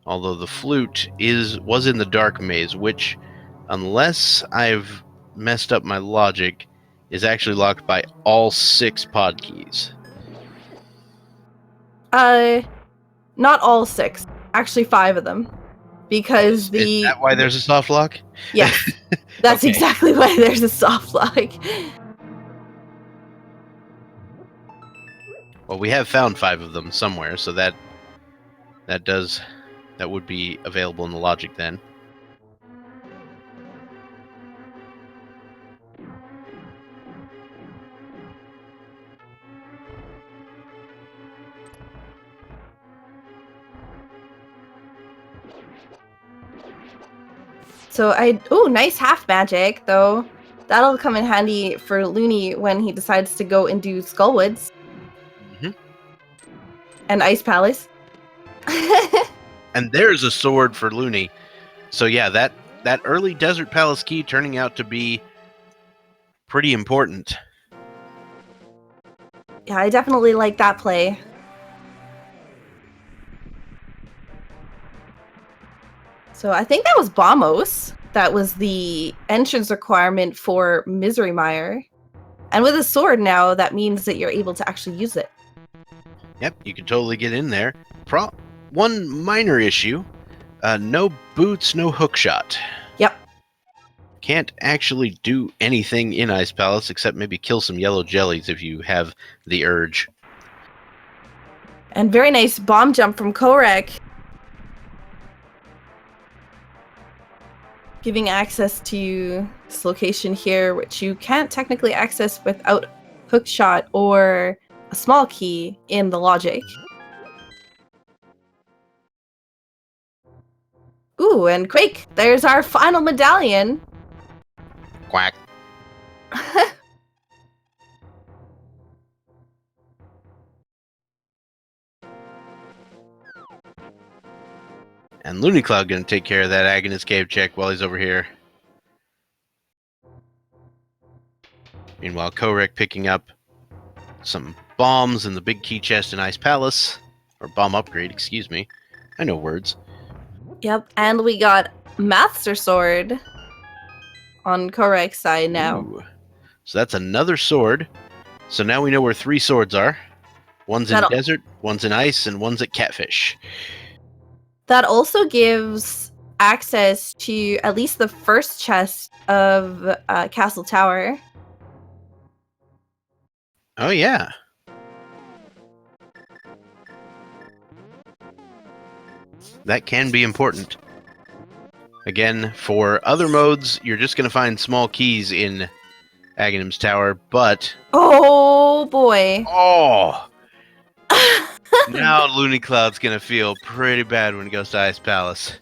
Although the flute was in the Dark Maze, which, unless I've messed up my logic, is actually locked by all 6 pod keys. Not all 6. Actually 5 of them. Because Is that why there's a soft lock? Yes. That's Okay. exactly why there's a soft lock. Well, we have found 5 of them somewhere, so that would be available in the logic then. So nice half magic though. That'll come in handy for Loony when he decides to go and do Skullwoods. And Ice Palace. And there's a sword for Loony. So yeah, that early Desert Palace key turning out to be pretty important. Yeah, I definitely like that play. So I think that was Bombos. That was the entrance requirement for Misery Mire. And with a sword now, that means that you're able to actually use it. Yep, you can totally get in there. One minor issue, no boots, no hookshot. Yep. Can't actually do anything in Ice Palace except maybe kill some yellow jellies if you have the urge. And very nice bomb jump from Kohrek. Giving access to this location here, which you can't technically access without hookshot or a small key in the logic. Ooh, and Quake, there's our final medallion. Quack. And Loonycloud gonna take care of that Agonist Cave check while he's over here. Meanwhile, Kohrek picking up some bombs in the big key chest in Ice Palace. Or bomb upgrade, excuse me. I know words. Yep, and we got Master Sword on Kohrek's side now. Ooh. So that's another sword. So now we know where 3 swords are. One's in desert, one's in ice, and one's at Catfish. That also gives access to at least the first chest of Castle Tower. Oh, yeah. That can be important. Again, for other modes, you're just going to find small keys in Aghanim's Tower, but... Oh, boy. Oh! Now Loonycloud's going to feel pretty bad when he goes to Ice Palace.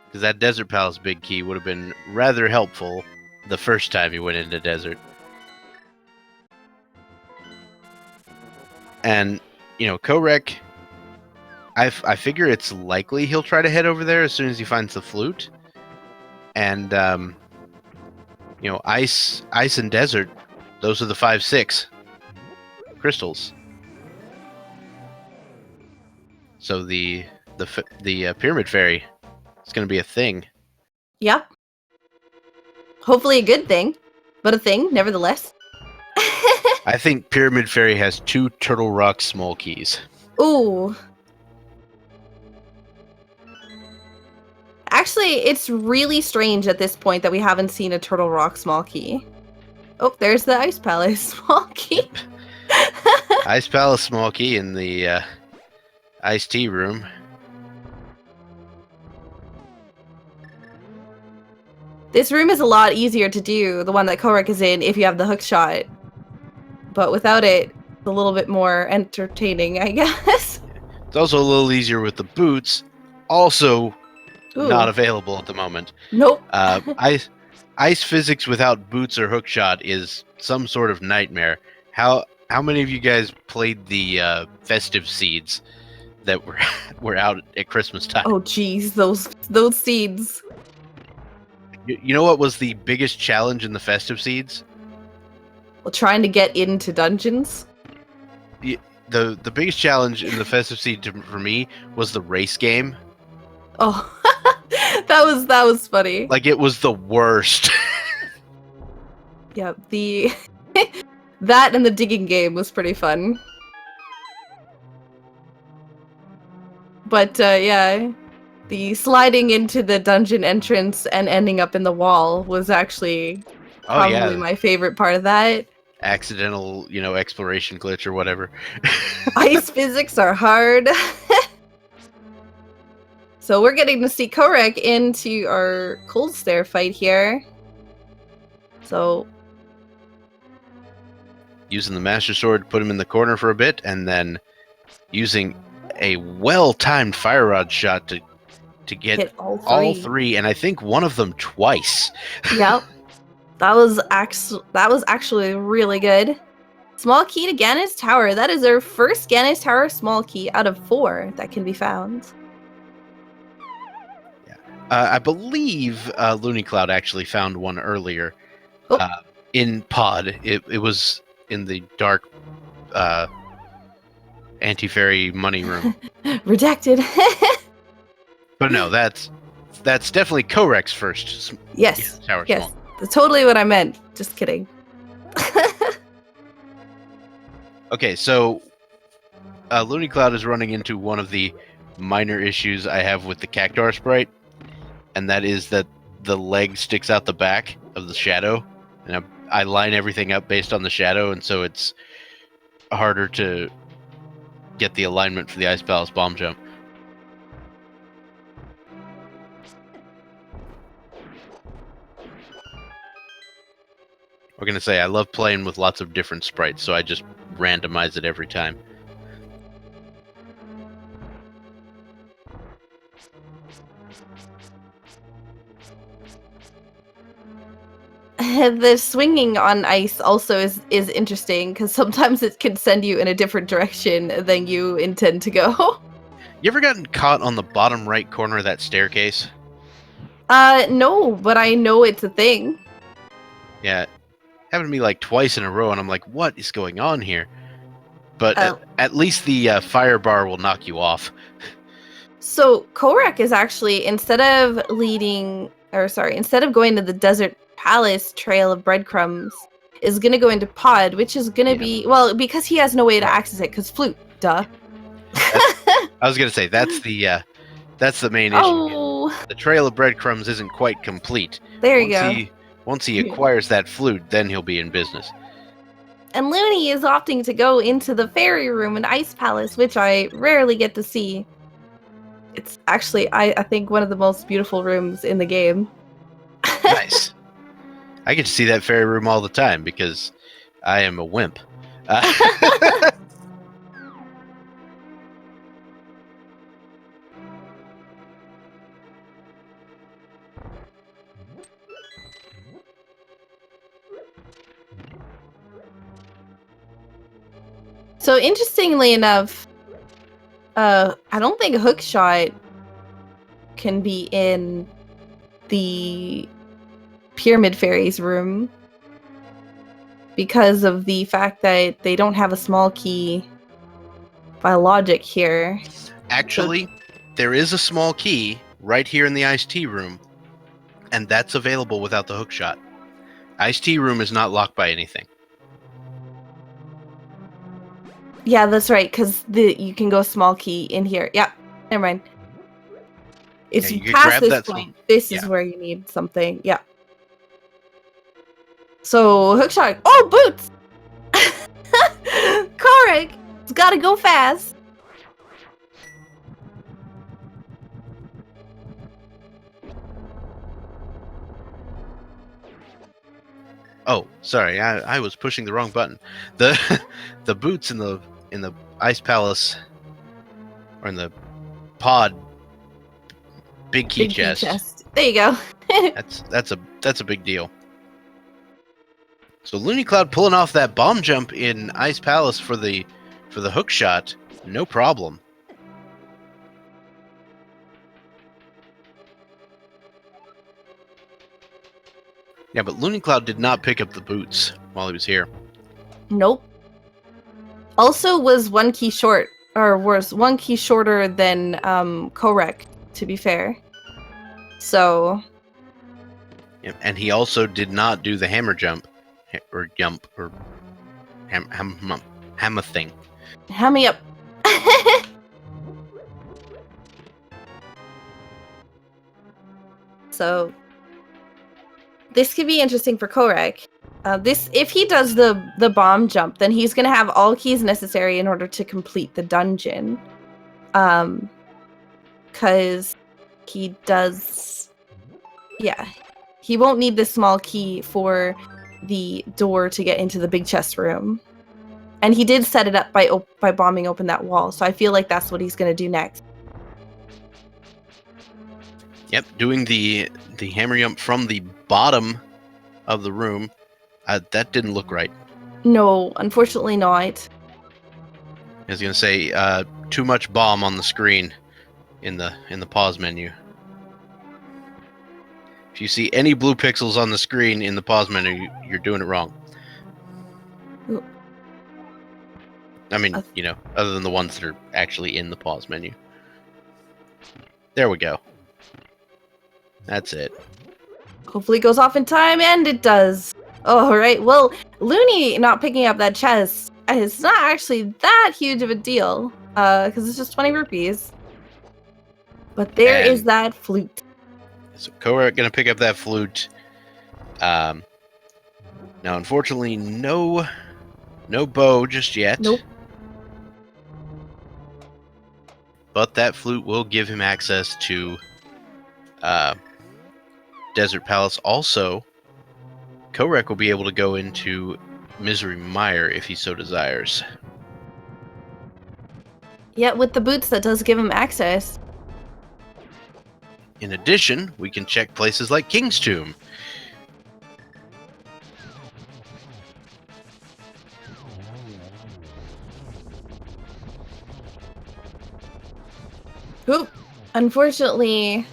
Because that Desert Palace big key would have been rather helpful the first time he went into Desert. And, you know, Kohrek, I figure it's likely he'll try to head over there as soon as he finds the flute. And, you know, ice and desert, those are the 5-6. crystals. So the pyramid fairy is going to be a thing. Yep. Hopefully a good thing, but a thing nevertheless. I think pyramid fairy has 2 turtle rock small keys. Ooh. Actually, it's really strange at this point that we haven't seen a Turtle Rock small key. Oh, there's the Ice Palace small key. Ice Palace small key in the iced tea room. This room is a lot easier to do, the one that Kohrek is in, if you have the hook shot. But without it, it's a little bit more entertaining, I guess. It's also a little easier with the boots. Also, Ooh. not available at the moment. Nope. Ice physics without boots or hookshot is some sort of nightmare. How many of you guys played the festive seeds that were out at Christmas time? Oh geez, those seeds. You know what was the biggest challenge in the festive seeds? Well, trying to get into dungeons. The biggest challenge in the festive seed for me was the race game. Oh, that was funny. Like, it was the worst. Yeah, that and the digging game was pretty fun. But yeah, the sliding into the dungeon entrance and ending up in the wall was actually probably my favorite part of that. Accidental, exploration glitch or whatever. Ice physics are hard. So we're getting to see Kohrek into our cold stare fight here. So using the Master Sword to put him in the corner for a bit, and then using a well-timed fire rod shot to get hit all three, and I think one of them twice. Yep. That was actually really good. Small key to Ganon's Tower. That is our first Ganon's Tower small key out of 4 that can be found. Yeah. I believe Loonycloud actually found one earlier in Pod. It was in the dark anti-fairy money room. Redacted. But no, that's definitely Kohrek's first. Yes. Tower yes. small. That's totally what I meant. Just kidding. Okay, so Loonycloud is running into one of the minor issues I have with the Cactuar sprite, and that is that the leg sticks out the back of the shadow, and I line everything up based on the shadow, and so it's harder to get the alignment for the Ice Palace bomb jump. We're going to say I love playing with lots of different sprites, so I just randomize it every time. The swinging on ice also is interesting, because sometimes it can send you in a different direction than you intend to go. You ever gotten caught on the bottom right corner of that staircase? No, but I know it's a thing. Yeah. Happened to me like twice in a row, and I'm like, what is going on here? But at least the fire bar will knock you off. So Kohrek is actually, instead of going to the Desert Palace Trail of Breadcrumbs, is going to go into Pod, which is going to be, well, because he has no way to access it, because flute, duh. I was going to say, that's the main issue. Oh. The Trail of Breadcrumbs isn't quite complete. There you go. Once he acquires that flute, then he'll be in business. And Loony is opting to go into the fairy room in Ice Palace, which I rarely get to see. It's actually, I think, one of the most beautiful rooms in the game. Nice. I get to see that fairy room all the time because I am a wimp. So interestingly enough, I don't think Hookshot can be in the Pyramid Fairy's room. because of the fact that they don't have a small key by logic here. Actually, there is a small key right here in the iced tea room, and that's available without the hook shot. Iced tea room is not locked by anything. Yeah, that's right, because you can go small key in here. Yeah, never mind. It's Yeah, you can past grab this that point. This is yeah. where you need something. Yeah. So, hookshot. Oh, boots! Kohrek! It's gotta go fast. Oh, sorry, I was pushing the wrong button. The the boots in the ice palace, or in the pod, big key Big chest. key chest. There you go. That's a big deal. So Loonycloud pulling off that bomb jump in Ice Palace for the hook shot, no problem. Yeah, but Loonycloud did not pick up the boots while he was here. Nope. Also was one key short, or was one key shorter than Kohrek, to be fair. So. Yep, and he also did not do the hammer jump, or jump, or hammer thing. Hand me up. So. This could be interesting for Kohrek. If he does the bomb jump, then he's gonna have all keys necessary in order to complete the dungeon. Because he does, yeah, he won't need this small key for the door to get into the big chest room. And he did set it up by bombing open that wall, so I feel like that's what he's gonna do next. Yep, doing the hammer jump from the bottom of the room. That didn't look right. No, unfortunately not. I was gonna say too much bomb on the screen in the pause menu. If you see any blue pixels on the screen in the pause menu, you're doing it wrong. Ooh. I mean, other than the ones that are actually in the pause menu. There we go. That's it. Hopefully it goes off in time, and it does. All right. Well, Loony not picking up that chest is not actually that huge of a deal, because it's just 20 rupees. But there is that flute. So Kohrek gonna pick up that flute. Now, unfortunately, no bow just yet. Nope. But that flute will give him access to Desert Palace. Also, Kohrek will be able to go into Misery Mire if he so desires. Yeah, with the boots, that does give him access. In addition, we can check places like King's Tomb. Oop. Unfortunately,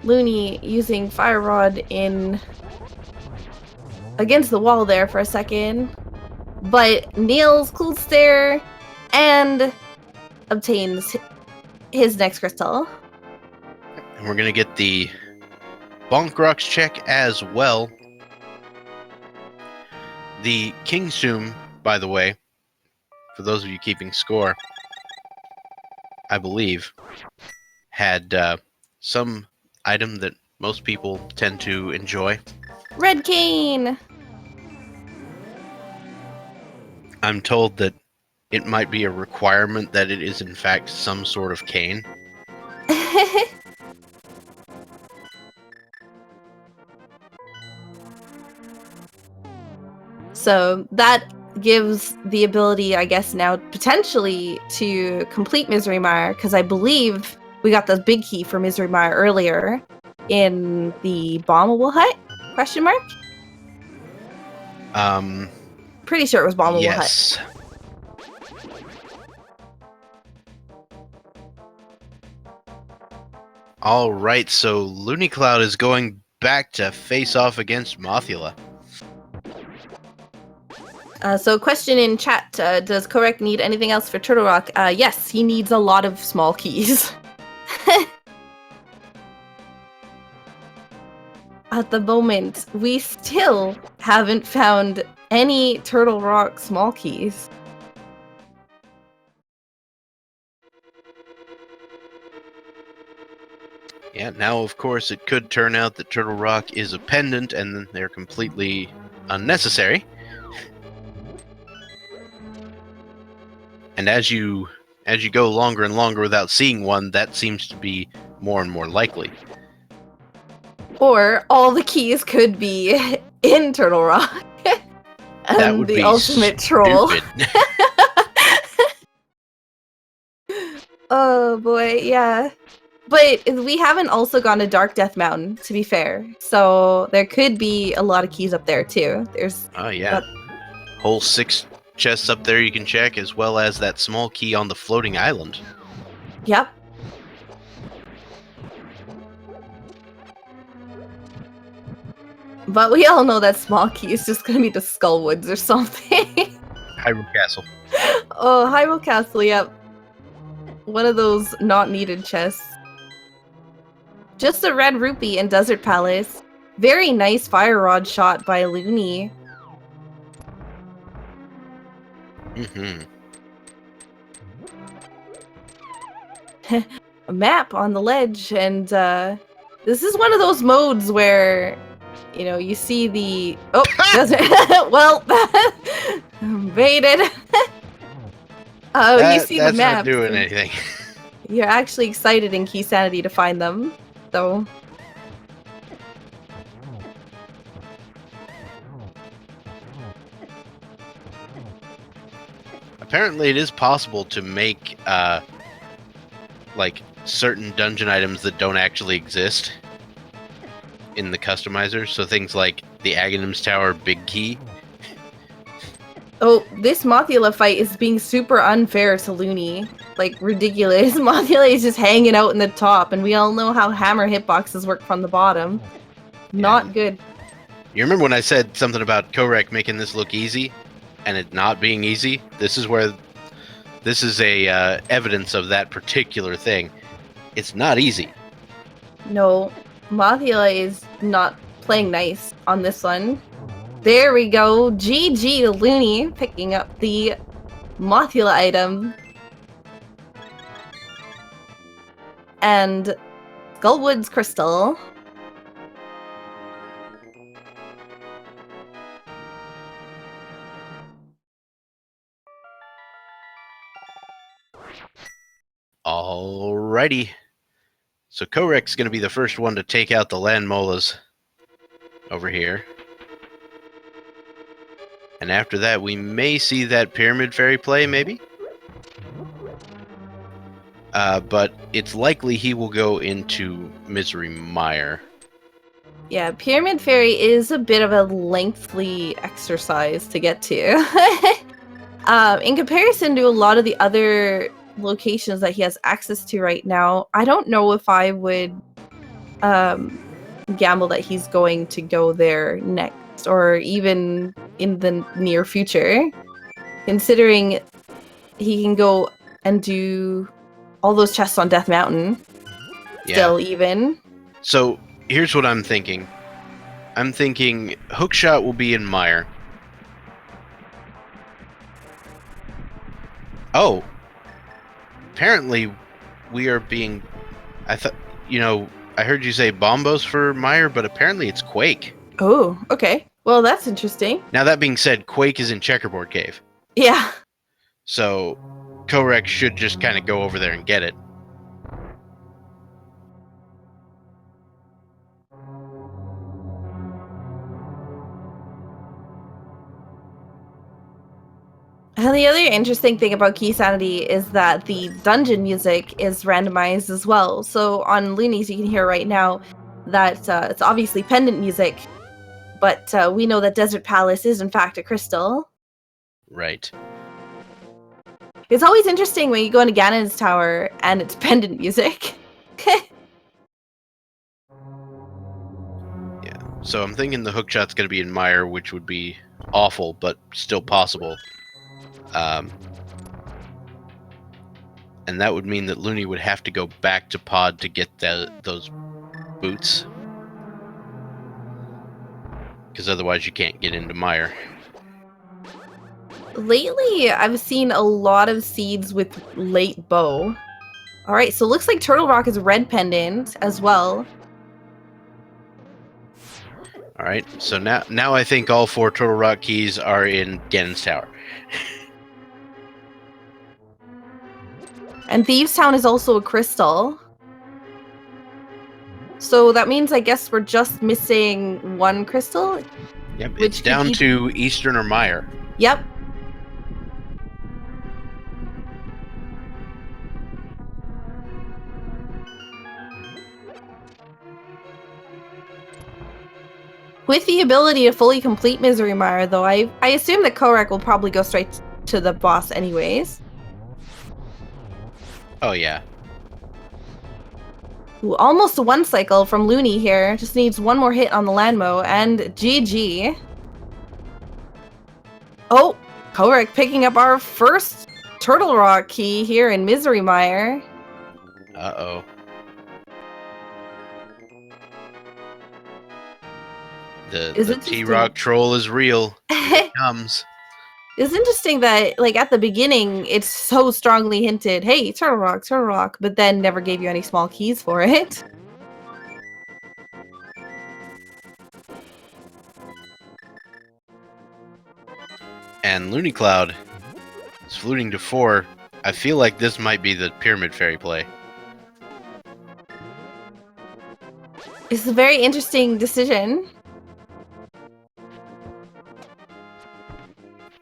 Loony using Fire Rod against the wall there for a second, but nails Cold Stare and obtains his next crystal. And we're going to get the Bonk Rocks check as well. The King's Tomb, by the way, for those of you keeping score, I believe, had some item that most people tend to enjoy. Red cane! I'm told that it might be a requirement that it is in fact some sort of cane. So that gives the ability, I guess, now potentially to complete Misery Mire, because I believe we got the big key for Misery Mire earlier in the bombable hut? Question mark? Pretty sure it was bombable hut. Yes. All right, so Loonycloud is going back to face off against Mothula. So question in chat, does Kohrek need anything else for Turtle Rock? Yes, he needs a lot of small keys. At the moment, we still haven't found any Turtle Rock small keys. Yeah, now of course it could turn out that Turtle Rock is a pendant and they're completely unnecessary. And as you go longer and longer without seeing one, that seems to be more and more likely. Or all the keys could be in Turtle Rock. And That would the be ultimate troll. stupid. Oh boy, yeah. But we haven't also gone to Dark Death Mountain, to be fair. So there could be a lot of keys up there too. There's Oh yeah. Whole 6 chests up there you can check, as well as that small key on the floating island. Yep. But we all know that small key is just gonna be the Skullwoods or something. Hyrule Castle. Oh, Hyrule Castle, yep. One of those not needed chests. Just a red rupee in Desert Palace. Very nice fire rod shot by Loony. Mm-hmm. A map on the ledge, and this is one of those modes where, you know, you see the desert. Well, baited. You see the map. That's not doing anything. You're actually excited in Keysanity to find them, so. Apparently, it is possible to make like certain dungeon items that don't actually exist in the customizer. So things like the Aghanim's Tower Big Key. Oh, this Mothula fight is being super unfair to Loony. Like, ridiculous. Mothula is just hanging out in the top, and we all know how hammer hitboxes work from the bottom. Not good. You remember when I said something about Kohrek making this look easy, and it not being easy? This is a evidence of that particular thing. It's not easy. No, Mothula is not playing nice on this one. There we go. GG Loony picking up the Mothula item. And Skullwood's crystal. Alrighty. So Kohrek's going to be the first one to take out the land molas over here. And after that, we may see that Pyramid Fairy play, maybe? But it's likely he will go into Misery Mire. Yeah, Pyramid Fairy is a bit of a lengthy exercise to get to. In comparison to a lot of the other locations that he has access to right now, I don't know if I would gamble that he's going to go there next, or even in the near future, considering he can go and do all those chests on Death Mountain. Still, even. So here's what I'm thinking. I'm thinking Hookshot will be in Mire. Oh, apparently we are being. I thought, I heard you say Bombos for Mire, but apparently it's Quake. Oh, okay. Well, that's interesting. Now, that being said, Quake is in Checkerboard Cave. Yeah. So Kohrek should just kind of go over there and get it. And the other interesting thing about Keysanity is that the dungeon music is randomized as well. So on Loonies, you can hear right now that it's obviously pendant music, but we know that Desert Palace is in fact a crystal. Right. It's always interesting when you go into Ganon's tower and it's pendant music. Yeah. So I'm thinking the Hookshot's going to be in Mire, which would be awful, but still possible. And that would mean that Loony would have to go back to Pod to get those boots. Because otherwise you can't get into Mire. Lately, I've seen a lot of seeds with late bow. Alright, so it looks like Turtle Rock is red pendant as well. Alright, so now I think all 4 Turtle Rock keys are in Ganon's Tower. And Thieves Town is also a crystal. So that means I guess we're just missing 1 crystal? Yep, it's down to Eastern or Mire. Yep. With the ability to fully complete Misery Mire, though, I assume that Kohrek will probably go straight to the boss anyways. Oh, yeah. Ooh, almost a 1 cycle from Loony here. Just needs 1 more hit on the Landmo, and GG. Oh, Kohrek picking up our first Turtle Rock key here in Misery Mire. Uh-oh. The T-Rock troll is real. Here it comes. It's interesting that, like, at the beginning, it's so strongly hinted, hey, Turtle Rock, but then never gave you any small keys for it. And Loonycloud is fluting to 4. I feel like this might be the Pyramid Fairy play. It's a very interesting decision.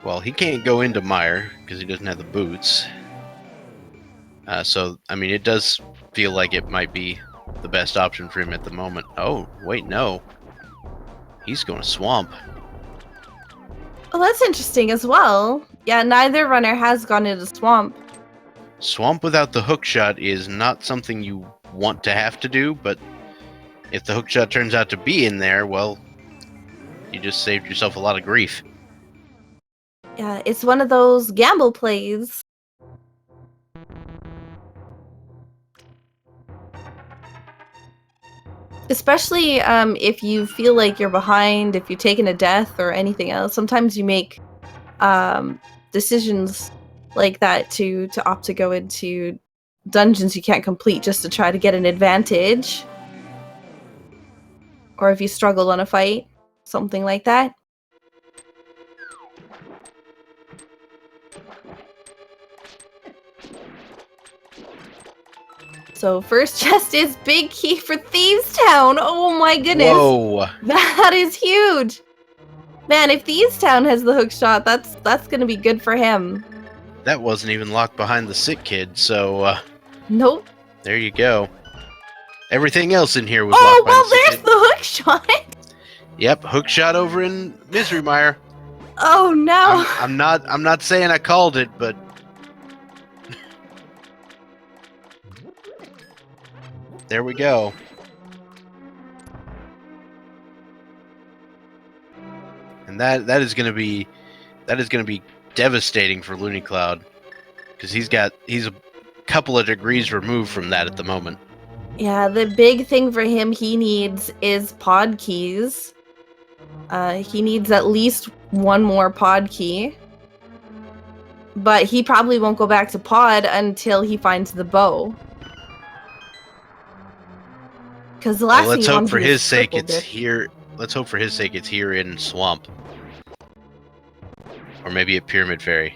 Well, he can't go into Mire because he doesn't have the boots. So, I mean, it does feel like it might be the best option for him at the moment. Oh, wait, no. He's going to Swamp. Oh, that's interesting as well. Yeah, neither runner has gone into Swamp. Swamp without the hookshot is not something you want to have to do, but if the hookshot turns out to be in there, well, you just saved yourself a lot of grief. Yeah, it's one of those gamble plays. Especially if you feel like you're behind, if you've taken a death or anything else. Sometimes you make decisions like that to opt to go into dungeons you can't complete just to try to get an advantage. Or if you struggle on a fight, something like that. So first chest is big key for Thieves Town. Oh my goodness. Whoa. That is huge. Man, if Thieves Town has the hook shot, that's gonna be good for him. That wasn't even locked behind the sick kid, so Nope. there you go. Everything else in here was Oh, locked behind well, the sick there's kid. the hook shot. Yep, hook shot over in Misery Mire. Oh no. I'm not saying I called it, but there we go. And that is gonna be devastating for Loonycloud, because he's a couple of degrees removed from that at the moment. Yeah, the big thing for him he needs is pod keys. He needs at least 1 more pod key. But he probably won't go back to pod until he finds the bow. Because the last Well, let's thing you hope want for to do his is sake triple it's dip. here. Let's hope for his sake it's here in Swamp. Or maybe at Pyramid Fairy.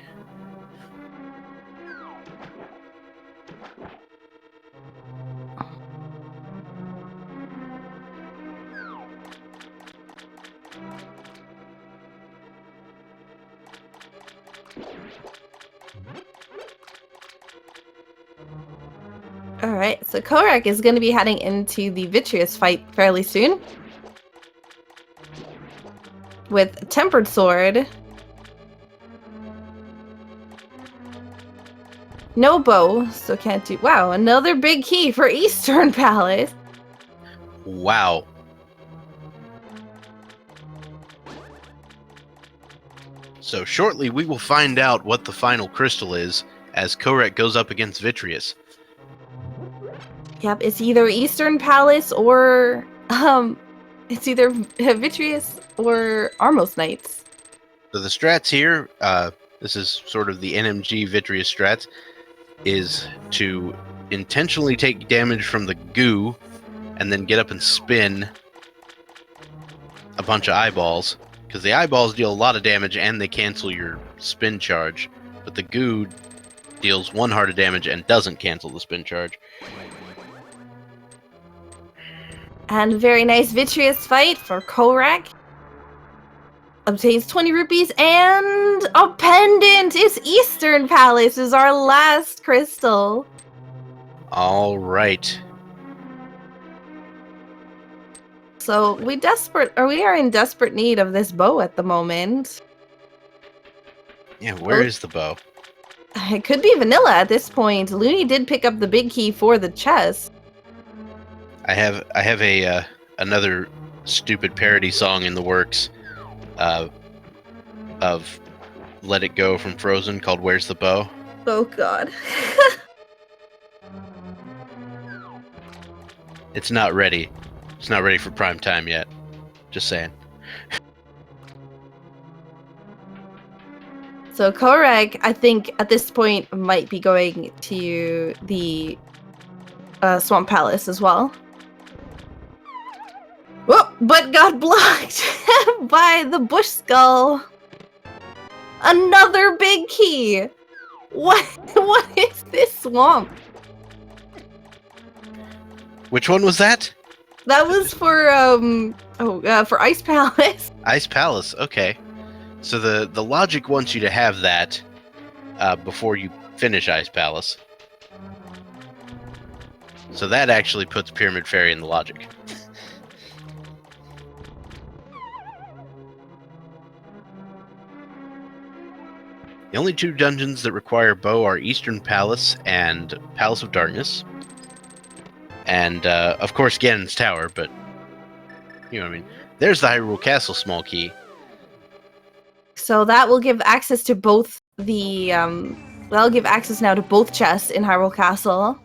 Alright, so Kohrek is going to be heading into the Vitreous fight fairly soon. With Tempered Sword. No bow, so can't do... Wow, another big key for Eastern Palace. Wow. So shortly we will find out what the final crystal is as Kohrek goes up against Vitreous. Yep, it's either Eastern Palace or it's either Vitreous or Armos Knights. So the strats here, this is sort of the NMG Vitreous strats, is to intentionally take damage from the goo and then get up and spin a bunch of eyeballs, because the eyeballs deal a lot of damage and they cancel your spin charge, but the goo deals 1 heart of damage and doesn't cancel the spin charge. And very nice Vitreous fight for Kohrek. Obtains 20 rupees and a pendant! It's Eastern Palace is our last crystal. All right. So we are in desperate need of this bow at the moment. Yeah, where is the bow? It could be vanilla at this point. Loony did pick up the big key for the chest. I have a another stupid parody song in the works of Let It Go from Frozen called Where's the Bow? Oh god. It's not ready. It's not ready for prime time yet. Just saying. So Kohrek, I think at this point might be going to the Swamp Palace as well. Whoa, but got blocked by the bush skull. Another big key. What is this swamp? Which one was that? That was for for Ice Palace. Ice Palace. Okay. So the logic wants you to have that before you finish Ice Palace. So that actually puts Pyramid Fairy in the logic. The only 2 dungeons that require bow are Eastern Palace and Palace of Darkness. And, of course, Ganon's Tower, but, you know what I mean. There's the Hyrule Castle small key. So that will give access to both the, that'll give access now to both chests in Hyrule Castle.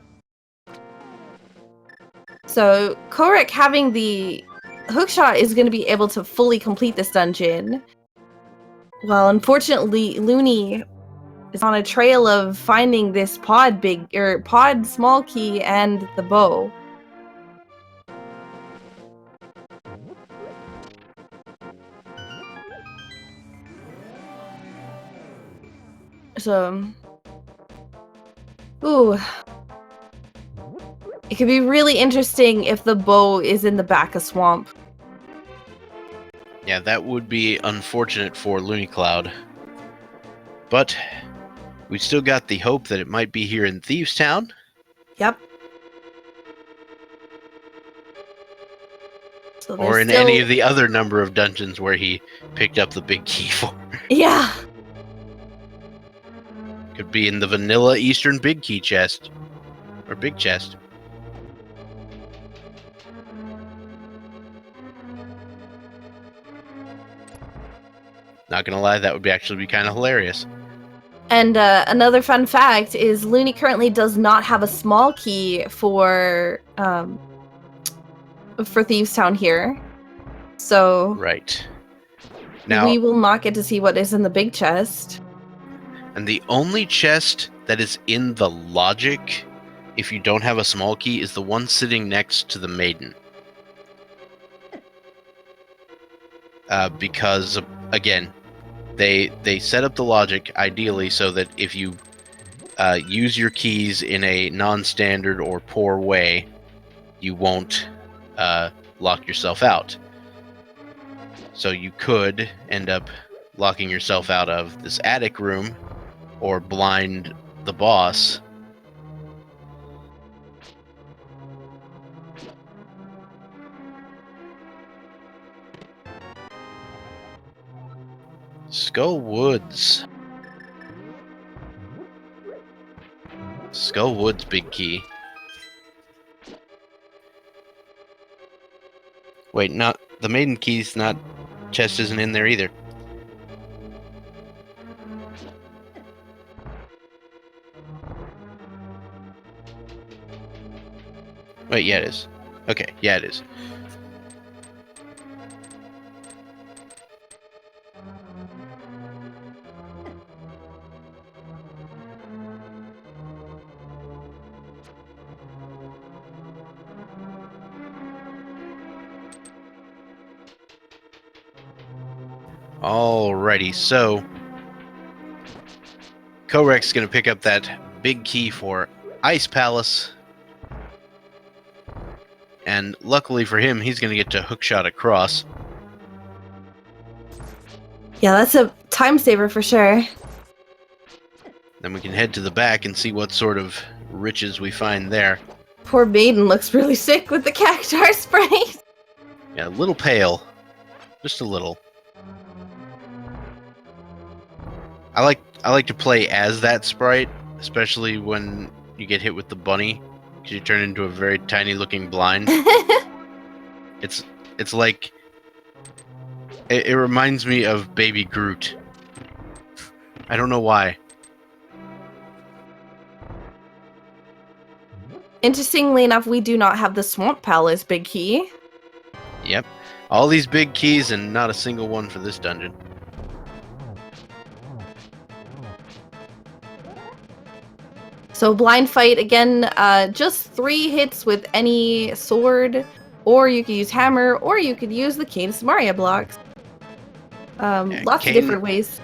So Kohrek having the hookshot is going to be able to fully complete this dungeon. Well, unfortunately, Loony is on a trail of finding this pod small key and the bow. So, ooh. It could be really interesting if the bow is in the back of Swamp. Yeah, that would be unfortunate for Loonycloud. But we still got the hope that it might be here in Thieves Town. Yep. So or in any of the other number of dungeons where he picked up the big key for. Yeah. Could be in the vanilla Eastern big key chest. Or big chest. Not gonna lie, that would actually be kind of hilarious. And another fun fact is Loony currently does not have a small key for Thieves Town here. So right. Now we will not get to see what is in the big chest. And the only chest that is in the logic, if you don't have a small key, is the one sitting next to the maiden. Because, again, they set up the logic, ideally, so that if you use your keys in a non-standard or poor way, you won't lock yourself out. So you could end up locking yourself out of this attic room, or blind the boss. Skull Woods. Skull Woods big key. Wait, not the maiden key's not. Chest isn't in there either. Wait, yeah, it is. Okay, yeah, it is. Alrighty, so Kohrek's gonna pick up that big key for Ice Palace. And luckily for him, he's gonna get to hookshot across. Yeah, that's a time saver for sure. Then we can head to the back and see what sort of riches we find there. Poor Maiden looks really sick with the cactar spray. Yeah, a little pale. Just a little. I like to play as that sprite, especially when you get hit with the bunny, because you turn into a very tiny looking blind. It's like it reminds me of Baby Groot. I don't know why. Interestingly enough, we do not have the Swamp Palace big key. Yep. All these big keys and not a single one for this dungeon. So blind fight again, just 3 hits with any sword, or you could use hammer, or you could use the Cane Samaria blocks. Lots of different ways.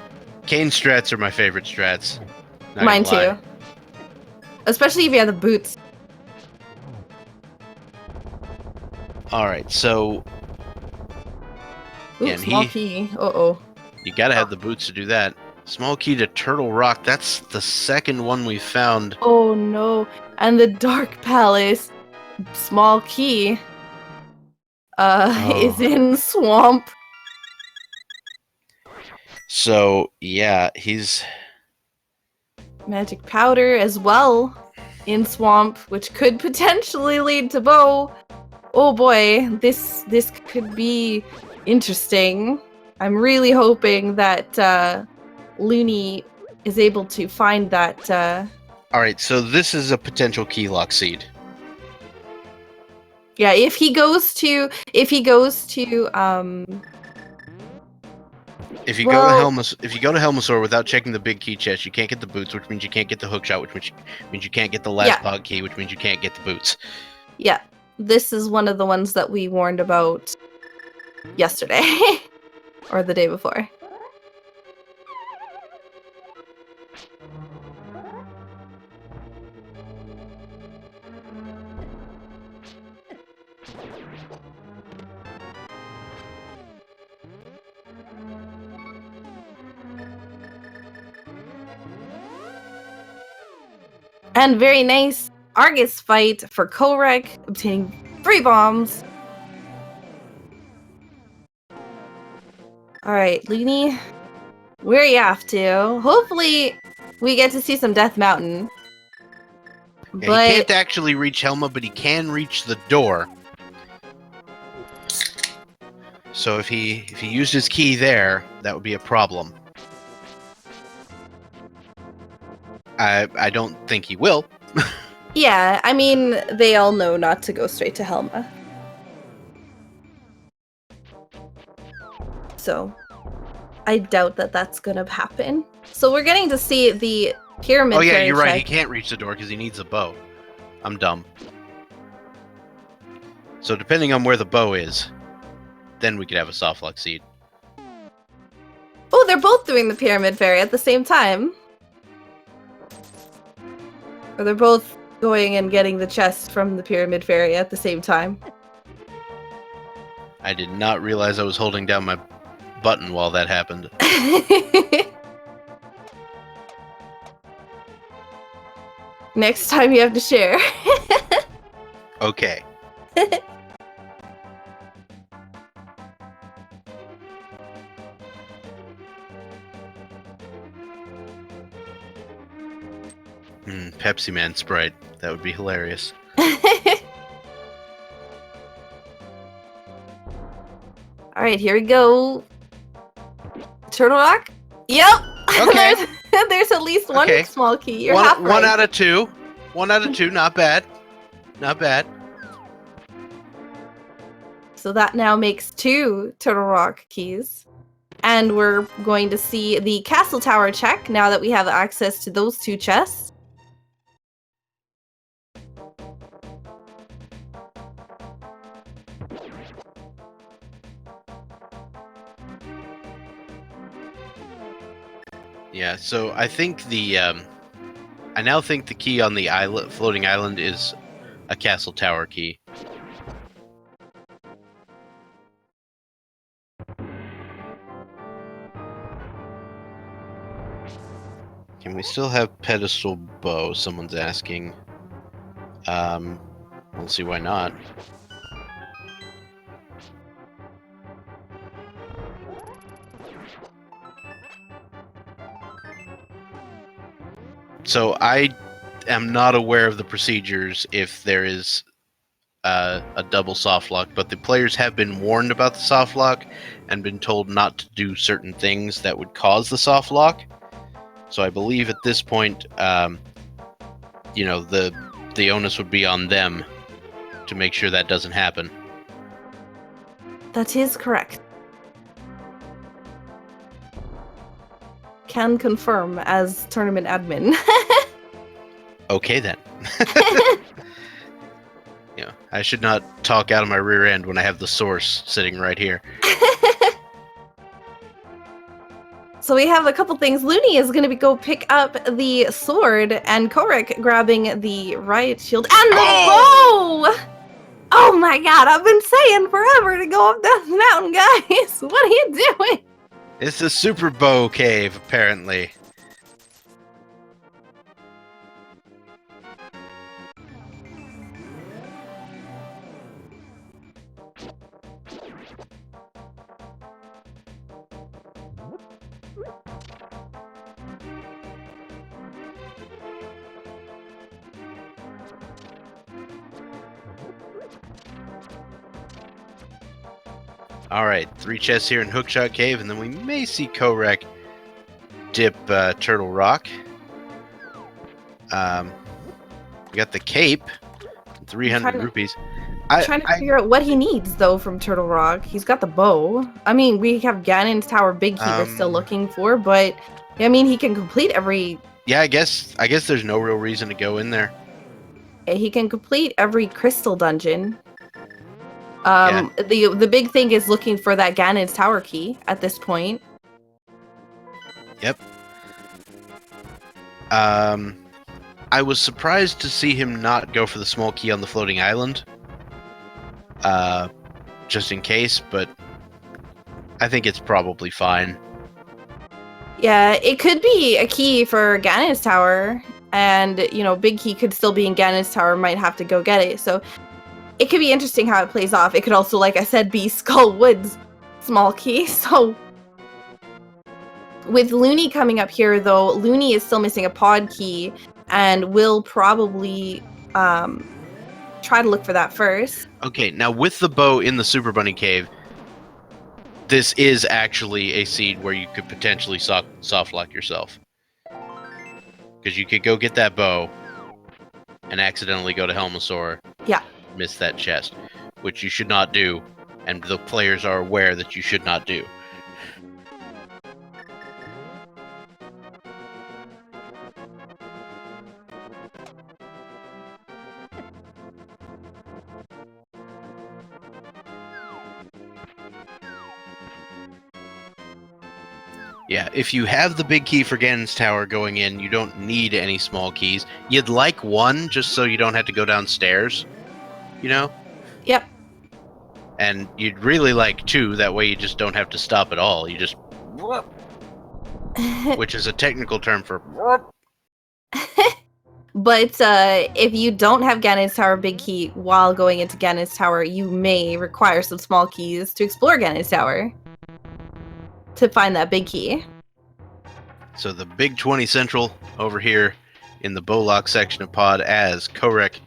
Cane strats are my favorite strats. Not Mine gonna lie. too. Especially if you have the boots. Alright, so Ooh, and small key. Uh-oh. you gotta have the boots to do that. Small key to Turtle Rock, that's the second one we found. Oh no. And the Dark Palace, small key, is in Swamp. So, yeah, he's... Magic Powder as well in Swamp, which could potentially lead to Bow. Oh boy, this could be interesting. I'm really hoping that Loony is able to find that. Alright, so this is a potential key lock seed. Yeah, if he goes to If you go to Helmasaur without checking the big key chest, you can't get the boots, which means you can't get the hookshot, which means you can't get the last pod key, which means you can't get the boots. Yeah, this is one of the ones that we warned about yesterday or the day before. And very nice Argus fight for Kohrek, obtaining 3 bombs. Alright, Loony, where are you off to? Hopefully we get to see some Death Mountain. Yeah, But he can't actually reach Helma, but he can reach the door. So if he used his key there, that would be a problem. I don't think he will. yeah, I mean, they all know not to go straight to Helma. So, I doubt that that's gonna happen. So we're getting to see the pyramid. Oh yeah, fairy you're right. check. He can't reach the door because he needs a bow. I'm dumb. So depending on where the bow is, then we could have a softlock seed. Oh, they're both doing the pyramid fairy at the same time. Or they're both going and getting the chest from the pyramid fairy at the same time. I did not realize I was holding down my button while that happened. Next time you have to share. Okay. Pepsi Man Sprite. That would be hilarious. Alright, here we go. Turtle Rock? Yep! Okay. there's at least one small key. You're one, half right. one out of two. 1 out of 2, not bad. Not bad. So that now makes 2 Turtle Rock keys. And we're going to see the castle tower check now that we have access to those 2 chests. Yeah, so I think I now think the key on the island, floating island, is a castle tower key. Can we still have pedestal bow? Someone's asking. We'll see why not. So I am not aware of the procedures if there is a double soft lock, but the players have been warned about the soft lock and been told not to do certain things that would cause the soft lock. So I believe at this point, you know, the onus would be on them to make sure that doesn't happen. That is correct. Can confirm as tournament admin. Okay then. Yeah, I should not talk out of my rear end when I have the source sitting right here. So we have a couple things. Loony is going to go pick up the sword, and Kohrek grabbing the riot shield and the bow! Oh my god, I've been saying forever to go up that mountain, guys. What are you doing? It's the super bow cave, apparently. Alright, 3 chests here in Hookshot Cave, and then we may see Kohrek dip Turtle Rock. We got the cape, 300 rupees. I'm trying to figure out what he needs, though, from Turtle Rock. He's got the bow. I mean, we have Ganon's Tower Big Key we're still looking for, but, I mean, he can complete every... Yeah, I guess there's no real reason to go in there. He can complete every crystal dungeon. The big thing is looking for that Ganon's Tower key at this point. Yep. I was surprised to see him not go for the small key on the floating island. Just in case, but I think it's probably fine. Yeah, it could be a key for Ganon's Tower, and, you know, Big Key could still be in Ganon's Tower, might have to go get it, so... It could be interesting how it plays off. It could also, like I said, be Skullwood's small key. So, with Loony coming up here, though, Loony is still missing a pod key, and will probably try to look for that first. Okay, now with the bow in the Super Bunny Cave, this is actually a seed where you could potentially soft lock yourself. Because you could go get that bow and accidentally go to Helmasaur. Yeah. Miss that chest, which you should not do, and the players are aware that you should not do. Yeah, if you have the big key for Ganon's Tower going in, you don't need any small keys. You'd like one just so you don't have to go downstairs. You know? Yep. And you'd really like 2, that way you just don't have to stop at all. You just... which is a technical term for... But if you don't have Ganon's Tower Big Key while going into Ganon's Tower, you may require some small keys to explore Ganon's Tower to find that big key. So the big 20 central over here in the Bowlock section of pod, as Kohrek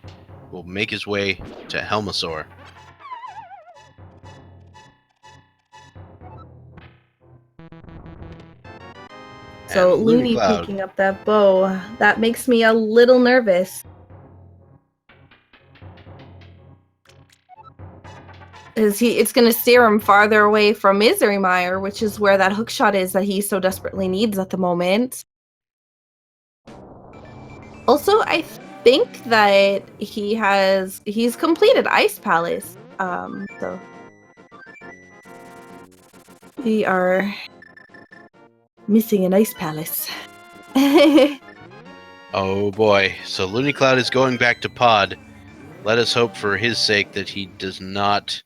will make his way to Helmasaur. So Loony picking up that bow, that makes me a little nervous. It's going to steer him farther away from Misery Mire, which is where that hookshot is that he so desperately needs at the moment. Also, I think that he's completed Ice Palace. So we are missing an Ice Palace. Oh boy. So Loonycloud is going back to pod. Let us hope for his sake that he does not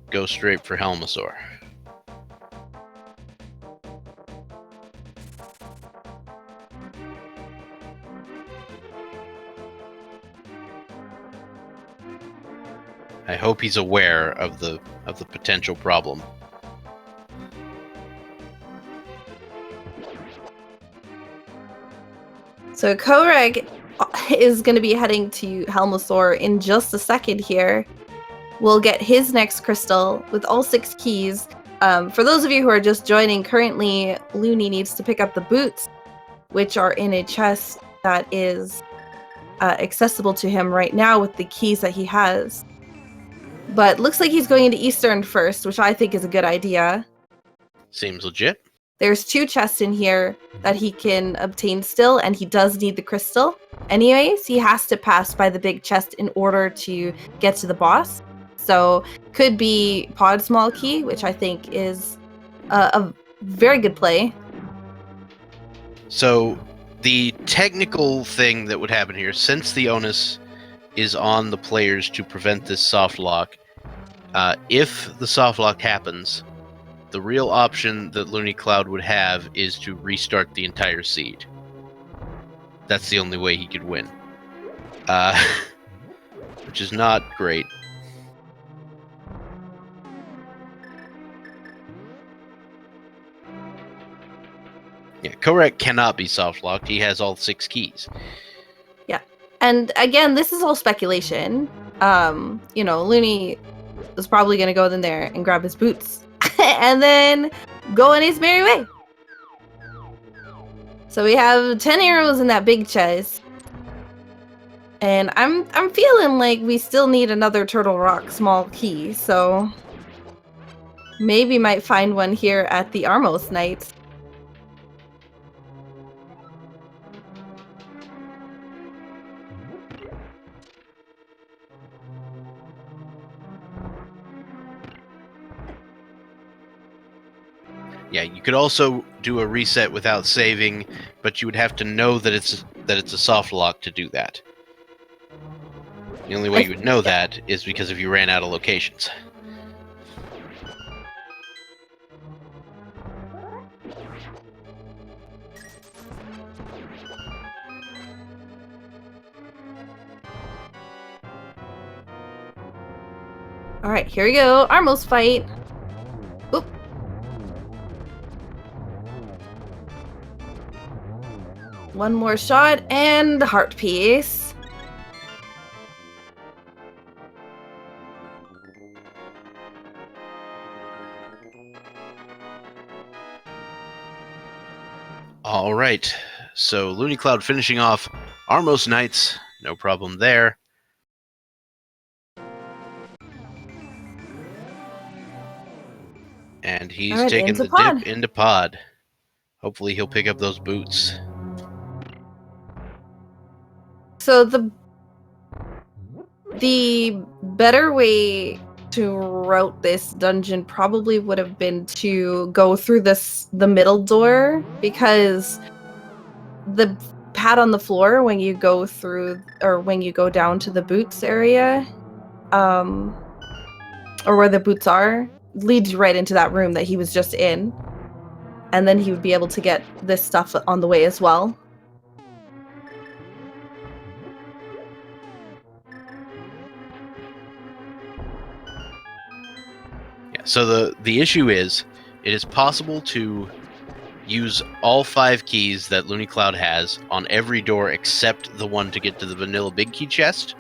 go straight for Helmosaur. I hope he's aware of the potential problem. So kohrek is going to be heading to Helmosaur in just a second here. We'll get his next crystal with all 6 keys. For those of you who are just joining, currently Loony needs to pick up the boots, which are in a chest that is accessible to him right now with the keys that he has. But looks like he's going into Eastern first, which I think is a good idea. Seems legit. There's 2 chests in here that he can obtain still, and he does need the crystal. Anyways, he has to pass by the big chest in order to get to the boss. So could be Pod Small Key, which I think is a very good play. So the technical thing that would happen here, since the onus is on the players to prevent this soft lock, if the soft lock happens, the real option that Loonycloud would have is to restart the entire seed. That's the only way he could win. Which is not great. Yeah, kohrek cannot be soft locked. He has all 6 keys. Yeah. And again, this is all speculation. Loony is probably going to go in there and grab his boots and then go on his merry way. So we have 10 arrows in that big chest. And I'm feeling like we still need another Turtle Rock small key, so maybe might find one here at the Armos Night. Yeah, you could also do a reset without saving, but you would have to know that it's a soft lock to do that. The only way you would know that is because if you ran out of locations. Alright, here we go. Armos fight. Oop. One more shot and heart piece. All right, so Loonycloud finishing off Armos Knights, no problem there. And he's taking the dip into pod. Hopefully he'll pick up those boots. So the better way to route this dungeon probably would have been to go through the middle door, because the pad on the floor when you go through, or when you go down to the boots area, or where the boots are, leads you right into that room that he was just in, and then he would be able to get this stuff on the way as well. So the issue is, it is possible to use all 5 keys that Loonycloud has on every door except the one to get to the vanilla big key chest.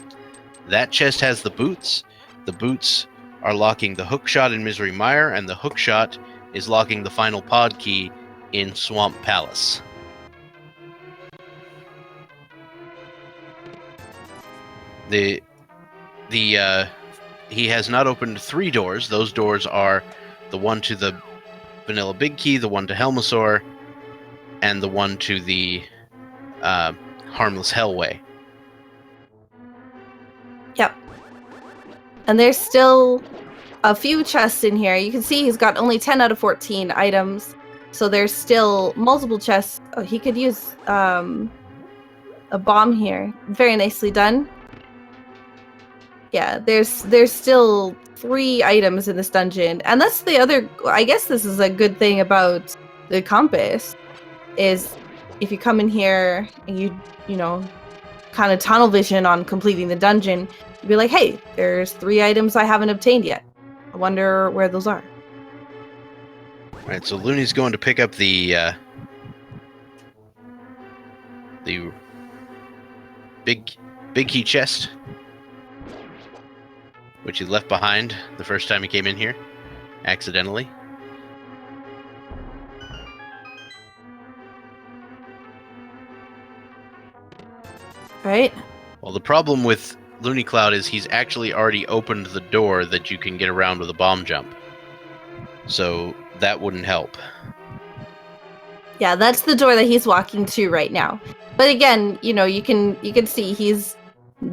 That chest has the boots. The boots are locking the hookshot in Misery Mire, and the hookshot is locking the final pod key in Swamp Palace. The he has not opened 3 doors. Those doors are the one to the Vanilla Big Key, the one to Helmasaur, and the one to the Harmless Hellway. Yep. And there's still a few chests in here. You can see he's got only 10 out of 14 items. So there's still multiple chests. Oh, he could use a bomb here. Very nicely done. Yeah, there's still 3 items in this dungeon. And that's the other, I guess this is a good thing about the compass, is if you come in here and you know, kind of tunnel vision on completing the dungeon, you'd be like, hey, there's 3 items I haven't obtained yet. I wonder where those are. Alright, so Looney's going to pick up the big key chest, which he left behind the first time he came in here, accidentally. Right? Well, the problem with Loonycloud is he's actually already opened the door that you can get around with a bomb jump. So that wouldn't help. Yeah, that's the door that he's walking to right now. But again, you know, you can see he's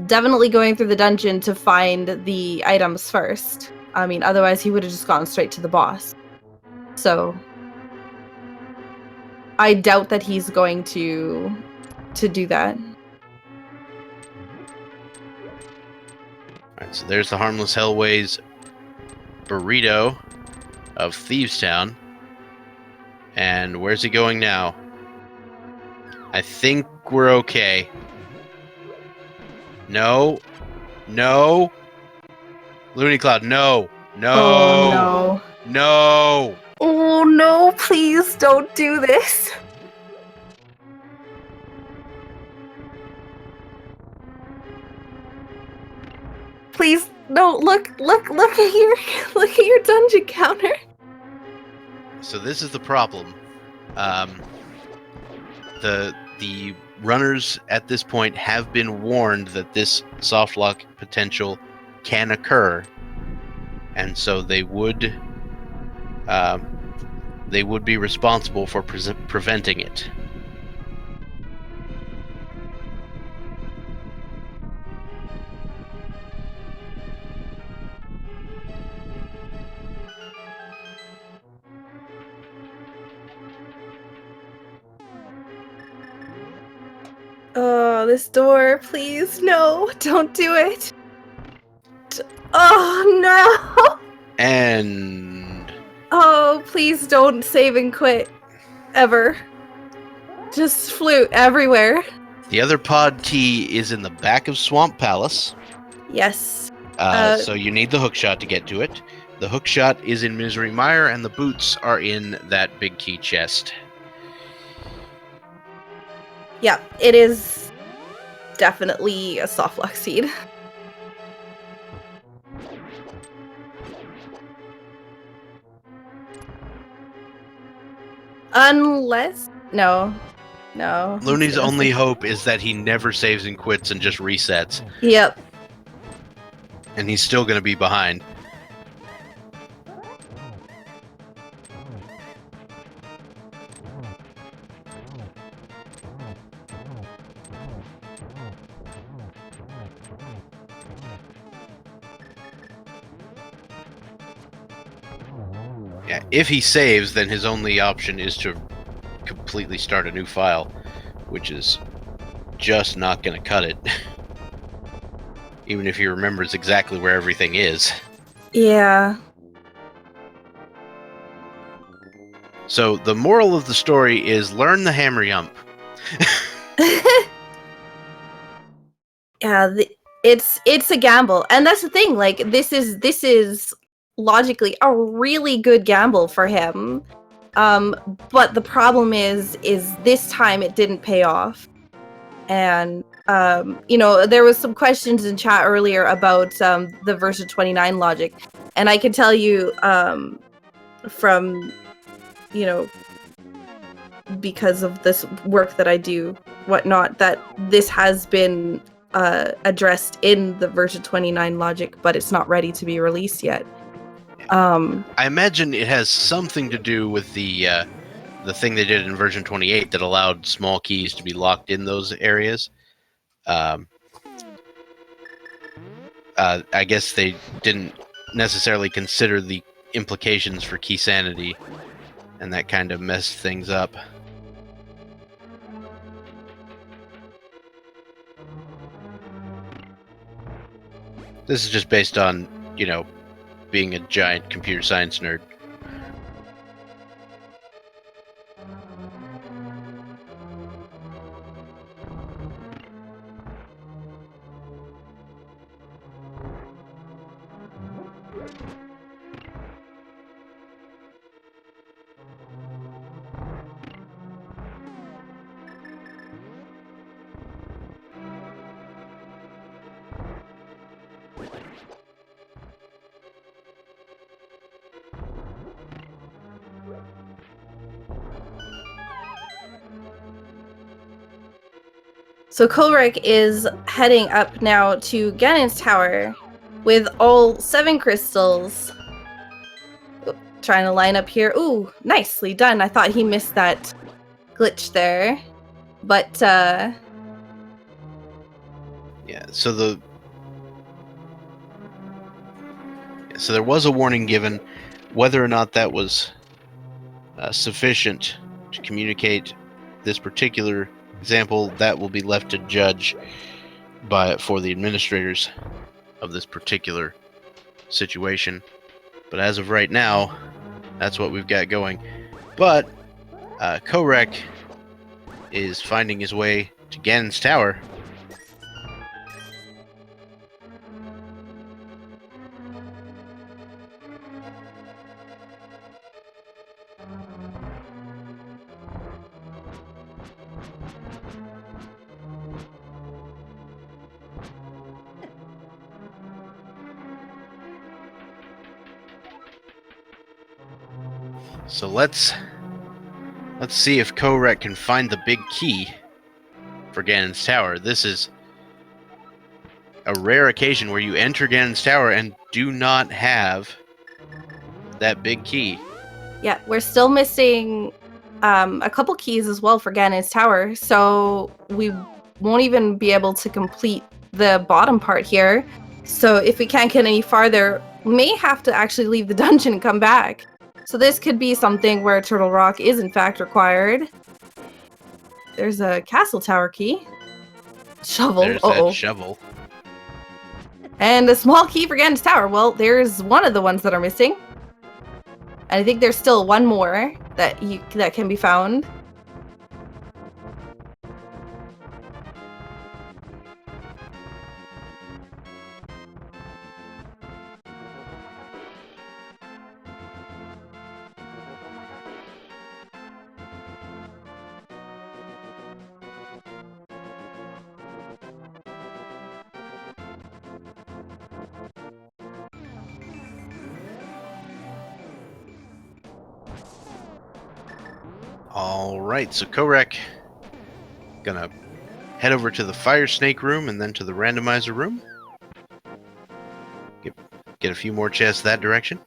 definitely going through the dungeon to find the items first. I mean, otherwise he would have just gone straight to the boss. So I doubt that he's going to do that. Alright, so there's the Harmless Hellway's burrito of Thieves Town. And where's he going now? I think we're okay. No. No. Loonycloud, no. No. Oh no. No. Oh no, please don't do this. Please, no, look at your dungeon counter. So this is the problem. The runners at this point have been warned that this softlock potential can occur, and so they would be responsible for preventing it. Oh, this door, please, no, don't do it. Oh no. And Oh, please don't save and quit. Ever. Just flute everywhere. the other pod key is in the back of Swamp Palace. Yes. So you need the hookshot to get to it. The hookshot is in Misery Mire, and the boots are in that big key chest. Yeah, it is definitely a softlock seed. Unless... No. Looney's only hope is that he never saves and quits and just resets. Yep. And he's still going to be behind. Yeah, if he saves, then his only option is to completely start a new file, which is just not going to cut it. Even if he remembers exactly where everything is. Yeah. So the moral of the story is learn the hammer yump. Yeah, it's a gamble. And that's the thing, like, this is logically a really good gamble for him. But the problem is this time it didn't pay off. And you know, there was some questions in chat earlier about the version 29 logic, and I can tell you from, you know, because of this work that I do, whatnot, that this has been addressed in the version 29 logic, but it's not ready to be released yet. I imagine it has something to do with the thing they did in version 28 that allowed small keys to be locked in those areas. I guess they didn't necessarily consider the implications for Keysanity, and that kind of messed things up. This is just based on, you know, being a giant computer science nerd. So kohrek is heading up now to Ganon's tower with all 7 crystals. Trying to line up here. Ooh, nicely done. I thought he missed that glitch there. But, yeah, so there was a warning given. Whether or not that was sufficient to communicate this particular example, that will be left to judge for the administrators of this particular situation. But as of right now, that's what we've got going. But kohrek is finding his way to Ganon's tower. So let's see if kohrek can find the big key for Ganon's tower. This is a rare occasion where you enter Ganon's tower and do not have that big key. yeah, we're still missing a couple keys as well for Ganon's tower, so we won't even be able to complete the bottom part here. So if we can't get any farther, we may have to actually leave the dungeon and come back. So this could be something where Turtle Rock is in fact required. There's a castle tower key. Shovel. There's that shovel. And a small key for Ganon's tower. Well, there's one of the ones that are missing. And I think there's still one more that can be found. Alright, so kohrek gonna head over to the fire snake room and then to the randomizer room. Get a few more chests that direction.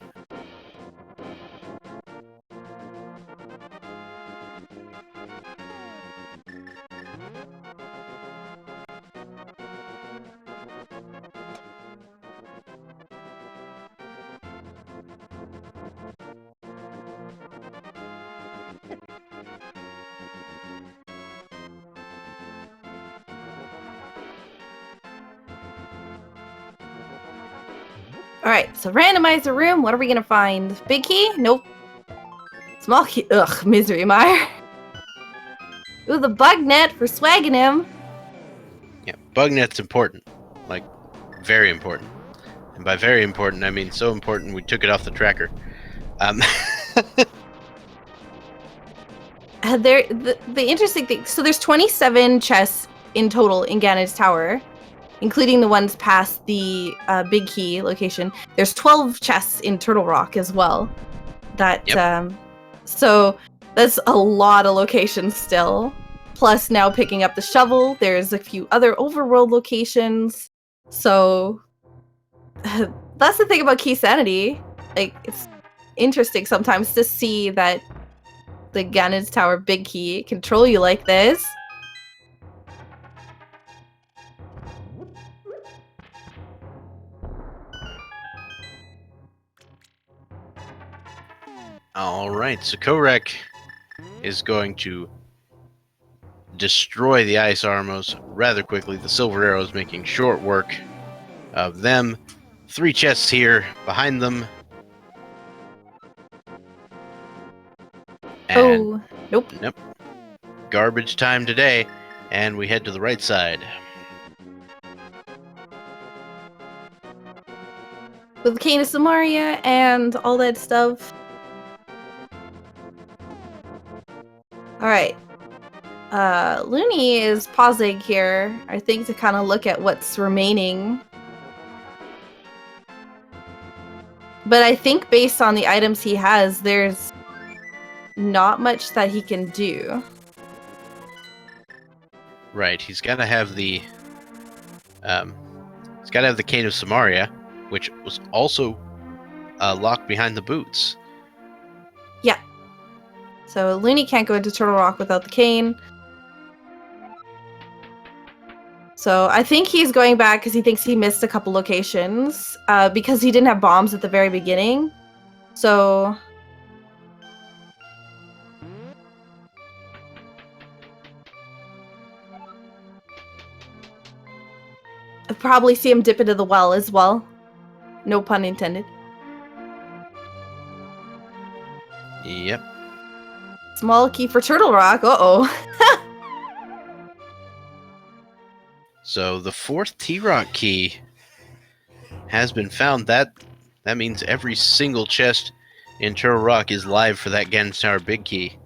Alright, so randomizer room. What are we gonna find? Big key? Nope. Small key. Ugh, misery mire. Ooh, the bug net for swagging him. Yeah, bug net's important. Like, very important. And by very important, I mean so important we took it off the tracker. The interesting thing, so there's 27 chests in total in Ganon's tower, including the ones past the big key location. There's 12 chests in Turtle Rock as well. So that's a lot of locations still. Plus, now picking up the shovel, there's a few other overworld locations. So, that's the thing about Keysanity. Like, it's interesting sometimes to see that the Ganon's Tower Big Key control you like this. Alright, so kohrek is going to destroy the ice armors rather quickly. The silver arrows making short work of them. 3 chests here behind them. And nope. Garbage time today, and we head to the right side. With the Cane of Samaria and all that stuff. Alright. Loony is pausing here, I think, to kind of look at what's remaining. But I think based on the items he has, there's not much that he can do. Right, he's got to have the Cane of Samaria, which was also locked behind the boots. Yeah. So Loony can't go into Turtle Rock without the cane. So I think he's going back because he thinks he missed a couple locations because he didn't have bombs at the very beginning. So I'll probably see him dip into the well as well. No pun intended. Yep. Small key for Turtle Rock. Uh-oh. So the 4th T-Rock key has been found. That means every single chest in Turtle Rock is live for that Ganon's Tower Big Key.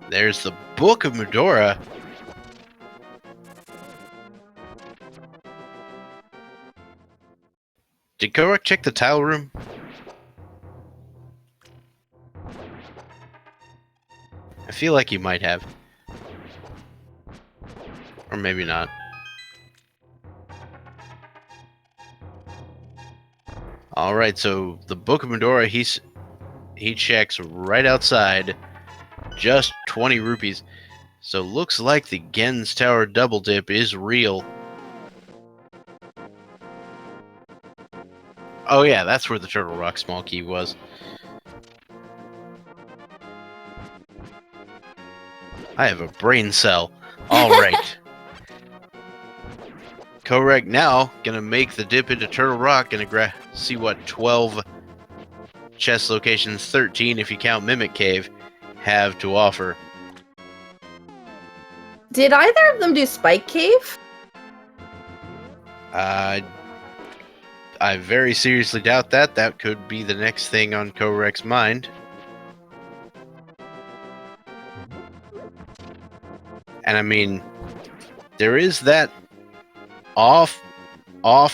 There's the Book of Medora. Did kohrek check the tile room? I feel like he might have. Or maybe not. Alright, so the Book of Medora, he checks right outside. Just 20 rupees. So looks like the Ganon's Tower double dip is real. Oh yeah, that's where the Turtle Rock small key was. I have a brain cell. Alright. kohrek now gonna make the dip into Turtle Rock. Gonna see what 12 chest locations, 13 if you count Mimic Cave, have to offer. Did either of them do Spike Cave? I very seriously doubt that. That could be the next thing on kohrek's mind. And I mean, there is that off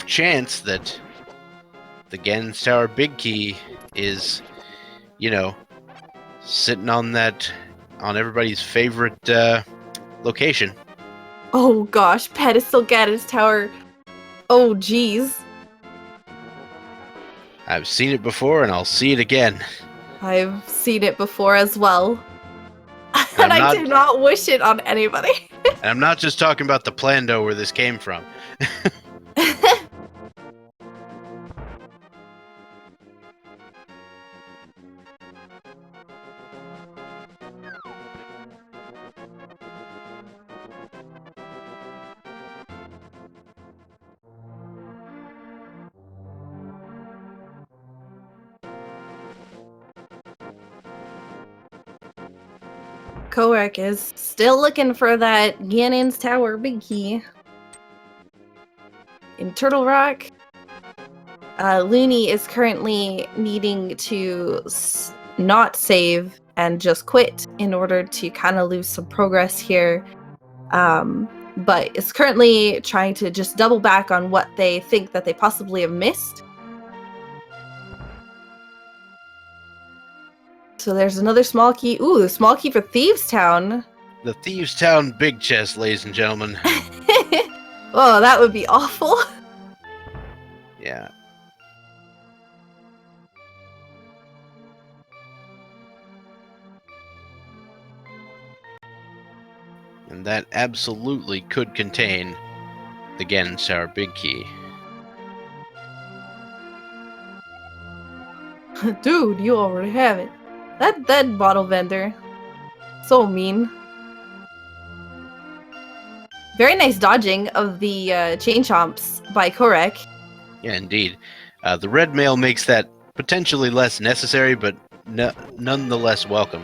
chance that the Ganon's Tower Big Key is, you know, sitting on everybody's favorite location. Oh gosh, pedestal Ganon's Tower. Oh geez. I've seen it before and I'll see it again. I've seen it before as well. And I do not wish it on anybody. And I'm not just talking about the Plando where this came from. kohrek is still looking for that Ganon's Tower Big Key in Turtle Rock. Loony is currently needing to not save and just quit in order to kind of lose some progress here. But is currently trying to just double back on what they think that they possibly have missed. So there's another small key. Ooh, the small key for Thieves Town. The Thieves Town big chest, ladies and gentlemen. Oh, that would be awful. Yeah. And that absolutely could contain the Ganon Tower big key. Dude, you already have it. That bottle vendor. So mean. Very nice dodging of the chain chomps by Kohrek. Yeah, indeed. The red mail makes that potentially less necessary, but nonetheless welcome.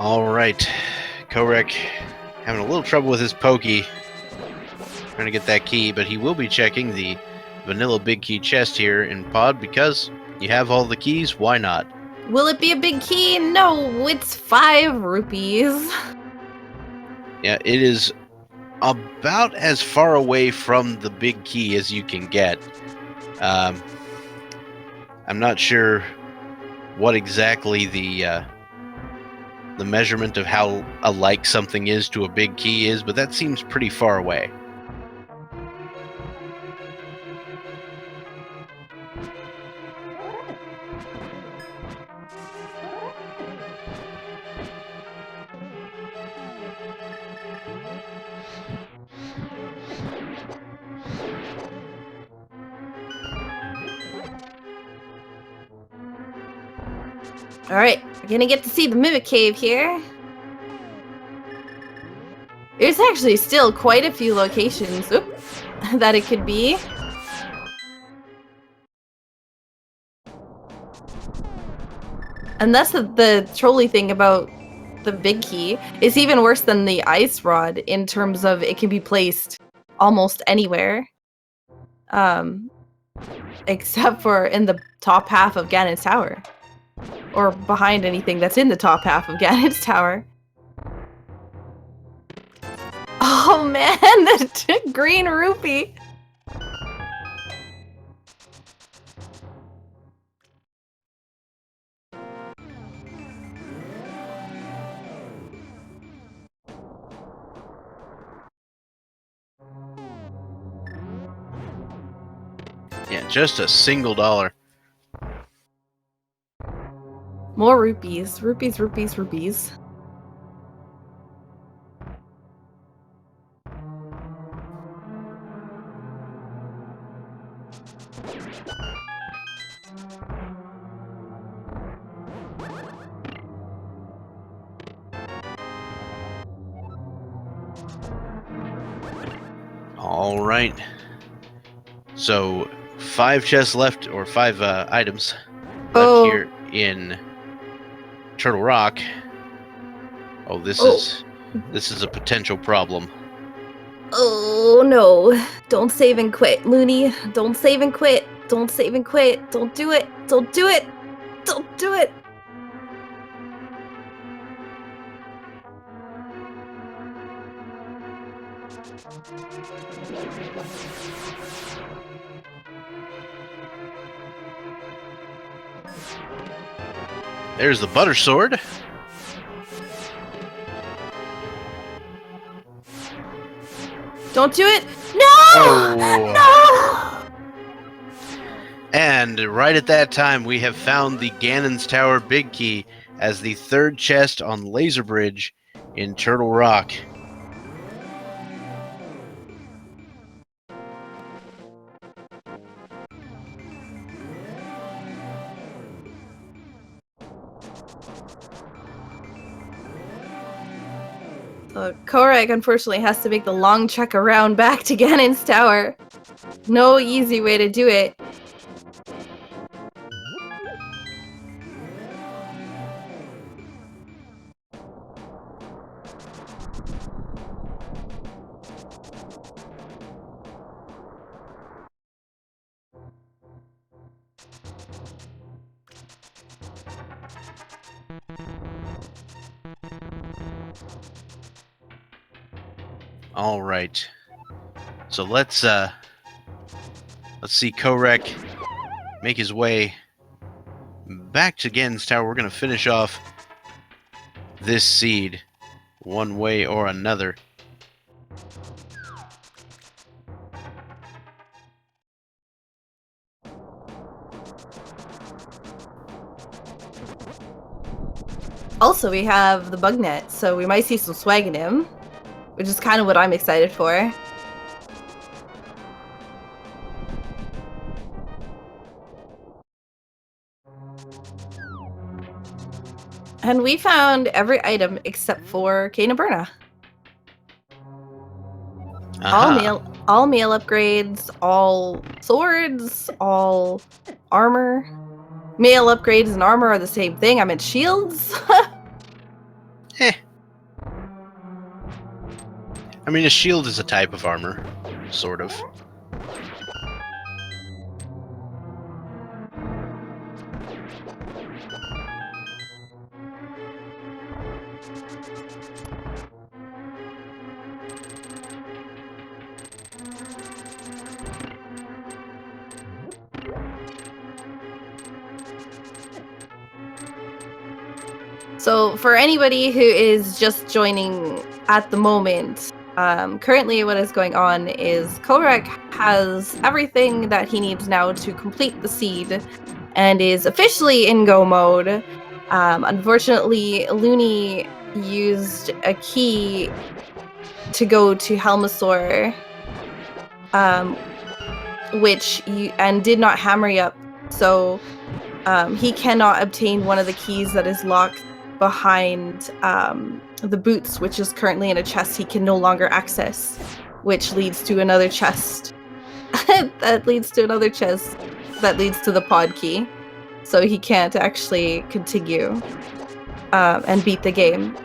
Alright, Kohrek having a little trouble with his pokey, trying to get that key, but he will be checking the vanilla big key chest here in Pod because you have all the keys, why not? Will it be a big key? No, it's 5 rupees. Yeah, it is about as far away from the big key as you can get. I'm not sure what exactly the measurement of how alike something is to a big key is, but that seems pretty far away. Alright, we're gonna get to see the Mimic Cave here. There's actually still quite a few locations that it could be. And that's the trolly thing about the big key. It's even worse than the ice rod in terms of it can be placed almost anywhere. Except for in the top half of Ganon's tower. Or behind anything that's in the top half of Ganon's tower. Oh man, the green rupee! Yeah, just a single dollar. More rupees. Rupees, rupees, rupees. All right. So 5 chests left, or 5 items left here in Turtle Rock. Oh, this is a potential problem. Oh no. Don't save and quit, Loony. Don't save and quit. Don't save and quit. Don't do it. Don't do it. Don't do it. There's the butter sword. Don't do it. No! Oh. No! And right at that time, we have found the Ganon's Tower big key as the 3rd chest on Laser Bridge in Turtle Rock. Kohrek unfortunately has to make the long trek around back to Ganon's tower. No easy way to do it. All right. So let's see Kohrek make his way back to Ganon's tower. We're gonna finish off this seed one way or another. Also, we have the bug net, so we might see some swag in him, which is kind of what I'm excited for. And we found every item except for Kainaberna. All meal upgrades, all swords, all armor. Mail upgrades and armor are the same thing. I meant shields. I mean, a shield is a type of armor, sort of. So for anybody who is just joining at the moment, currently what is going on is Kohrek has everything that he needs now to complete the seed and is officially in go mode. Unfortunately, Loony used a key to go to Helmasaur, and did not hammer up, so he cannot obtain one of the keys that is locked behind the boots, which is currently in a chest he can no longer access, which leads to another chest that leads to another chest that leads to the pod key, so he can't actually continue and beat the game.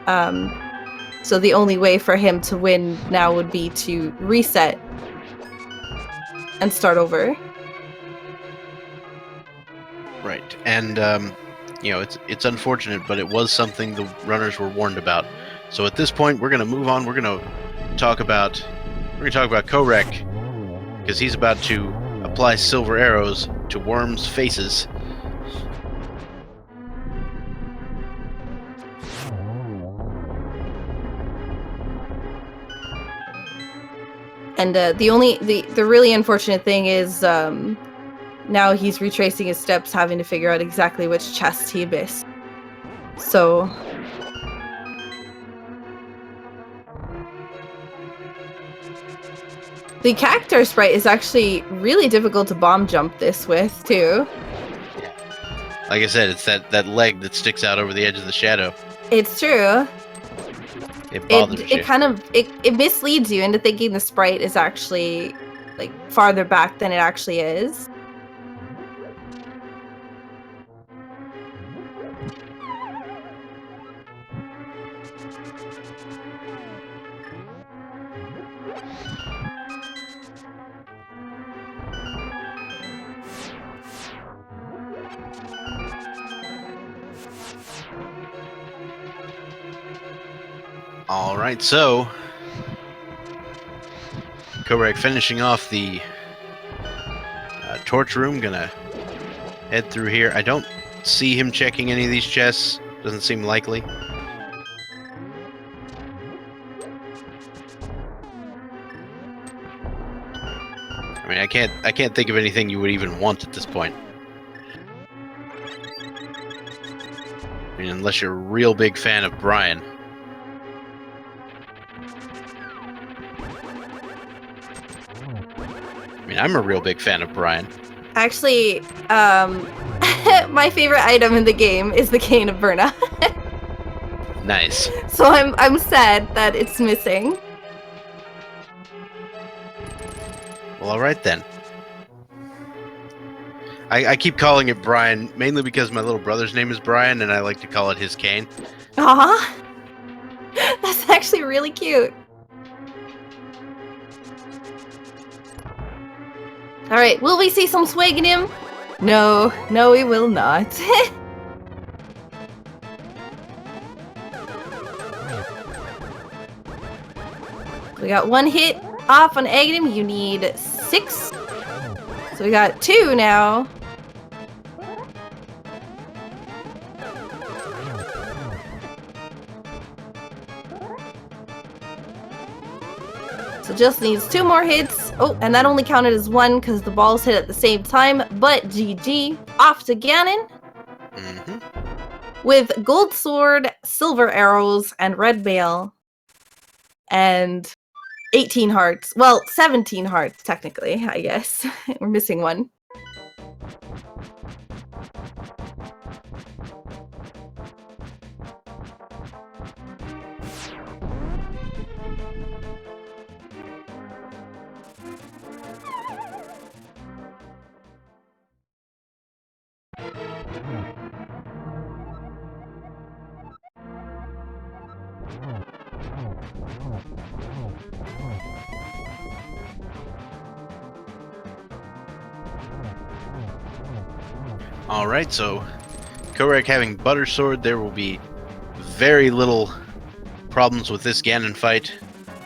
So the only way for him to win now would be to reset and start over. Right, and you know, it's unfortunate, but it was something the runners were warned about. So at this point, we're gonna move on. We're gonna talk about Kohrek, because he's about to apply silver arrows to worms' faces. And the really unfortunate thing is now he's retracing his steps, having to figure out exactly which chest he missed. So the cactus sprite is actually really difficult to bomb jump this with too. Like I said, it's that leg that sticks out over the edge of the shadow. It's true. It bothers you. It misleads you into thinking the sprite is actually like farther back than it actually is. All right, so Kohrek finishing off the torch room. Gonna head through here. I don't see him checking any of these chests. Doesn't seem likely. I mean, I can't think of anything you would even want at this point. I mean, unless you're a real big fan of Brian. I mean, I'm a real big fan of Brian. Actually, my favorite item in the game is the Kainaberna. Nice. So I'm sad that it's missing. Well, all right then. I keep calling it Brian mainly because my little brother's name is Brian, and I like to call it his cane. Aw. That's actually really cute. Alright, will we see some swag in him? No, no we will not. We got 1 hit off on Aghanim. You need 6. So we got 2 now. So just needs 2 more hits. Oh, and that only counted as 1 because the balls hit at the same time. But GG. Off to Ganon. With gold sword, silver arrows, and red mail. And 18 hearts. Well, 17 hearts, technically, I guess. We're missing 1. Alright, so Kohrek having Butter Sword, there will be very little problems with this Ganon fight.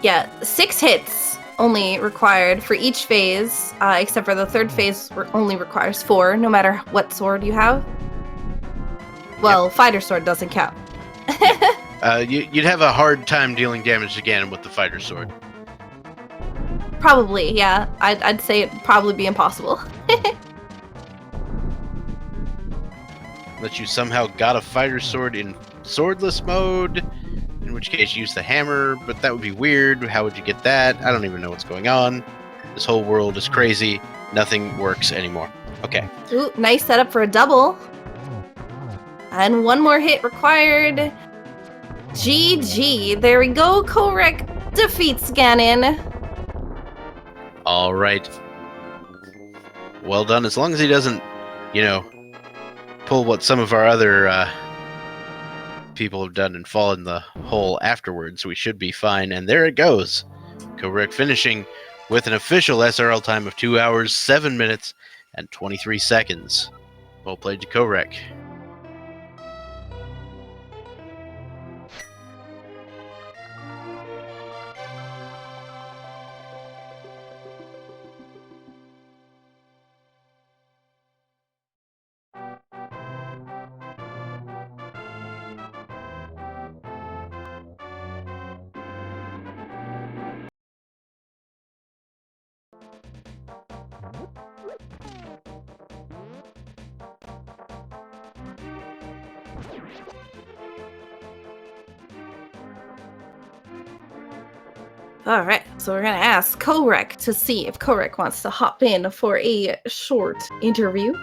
Yeah, 6 hits only required for each phase, except for the 3rd phase only requires 4, no matter what sword you have. Well, yep. Fighter sword doesn't count. You'd have a hard time dealing damage to Ganon with the Fighter Sword. Probably, yeah. I'd say it'd probably be impossible. Unless you somehow got a Fighter Sword in swordless mode, in which case use the hammer, but that would be weird. How would you get that? I don't even know what's going on. This whole world is crazy. Nothing works anymore. Okay. Ooh, nice setup for a double. And 1 more hit required. GG. There we go. Kohrek defeats Ganon. All right. Well done. As long as he doesn't, pull what some of our other people have done and fall in the hole afterwards, we should be fine. And there it goes. Kohrek finishing with an official SRL time of 2 hours, 7 minutes, and 23 seconds. Well played to Kohrek. Alright, so we're gonna ask Kohrek to see if Kohrek wants to hop in for a short interview.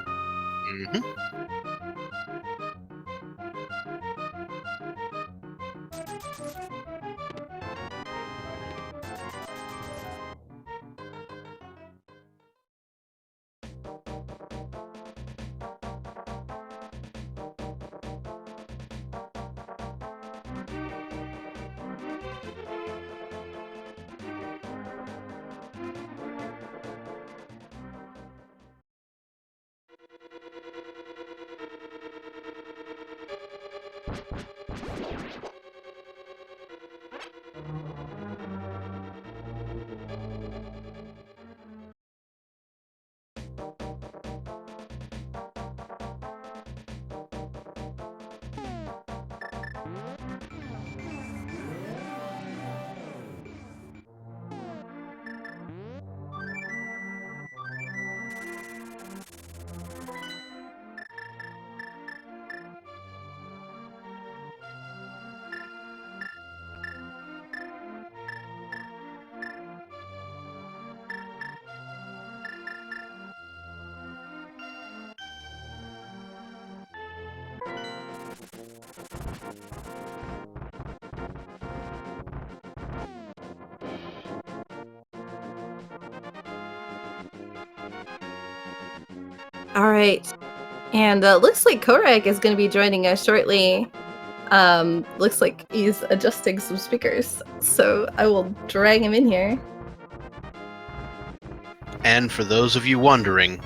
All right. And looks like Kohrek is going to be joining us shortly. Looks like he's adjusting some speakers. So I will drag him in here. And for those of you wondering,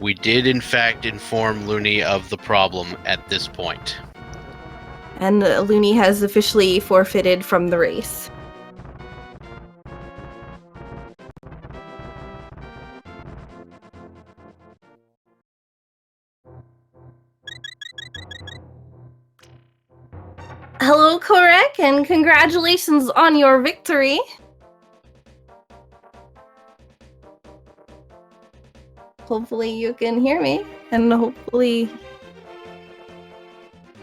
we did in fact inform Loony of the problem at this point. And Loony has officially forfeited from the race. Hello, Kohrek, and congratulations on your victory. Hopefully you can hear me, and hopefully...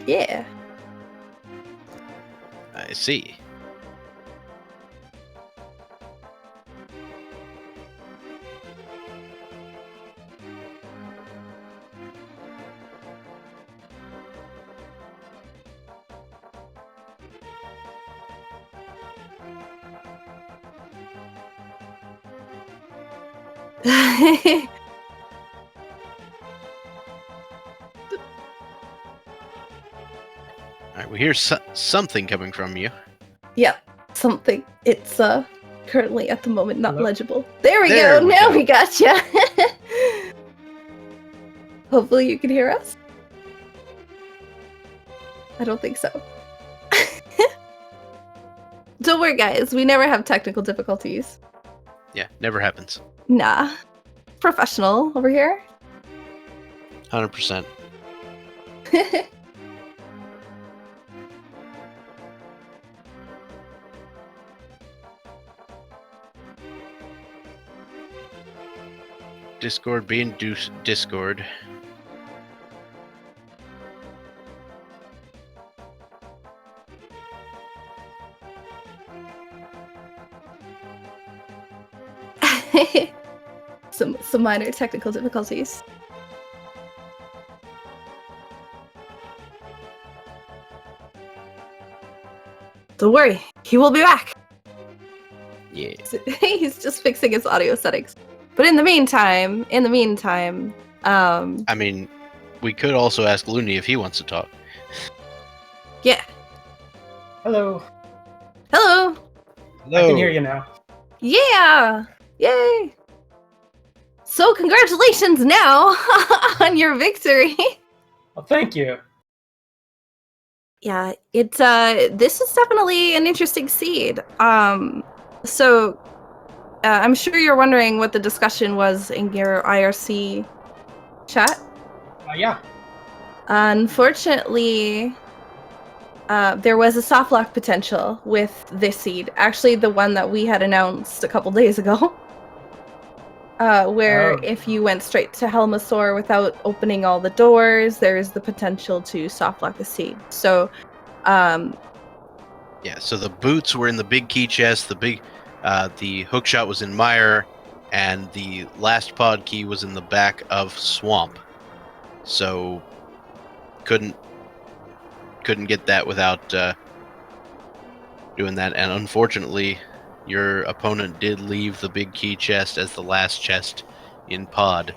Yeah. I see. Alright, we hear something coming from you. Yep, something. It's currently at the moment not Hello? legible. There we There go. we Now go. we gotcha. Hopefully you can hear us. I don't think so. Don't worry, guys. We never have technical difficulties. Yeah, never happens. Nah. Professional over here. 100%. Discord being Discord. Some minor technical difficulties. Don't worry, he will be back. Yeah. He's just fixing his audio settings. But in the meantime, I mean, we could also ask Loony if he wants to talk. yeah. Hello. Hello. I can hear you now. Yeah. Yay. So congratulations now on your victory. Well, thank you. Yeah, it's this is definitely an interesting seed. So I'm sure you're wondering what the discussion was in your IRC chat. Yeah. Unfortunately, there was a softlock potential with this seed. Actually, the one that we had announced a couple days ago. Where if you went straight to Helmasaur without opening all the doors, there's the potential to softlock the seed. So, Yeah, so the boots were in the big key chest, the hookshot was in Mire, and the last pod key was in the back of Swamp. So couldn't get that without doing that, and unfortunately your opponent did leave the big key chest as the last chest in pod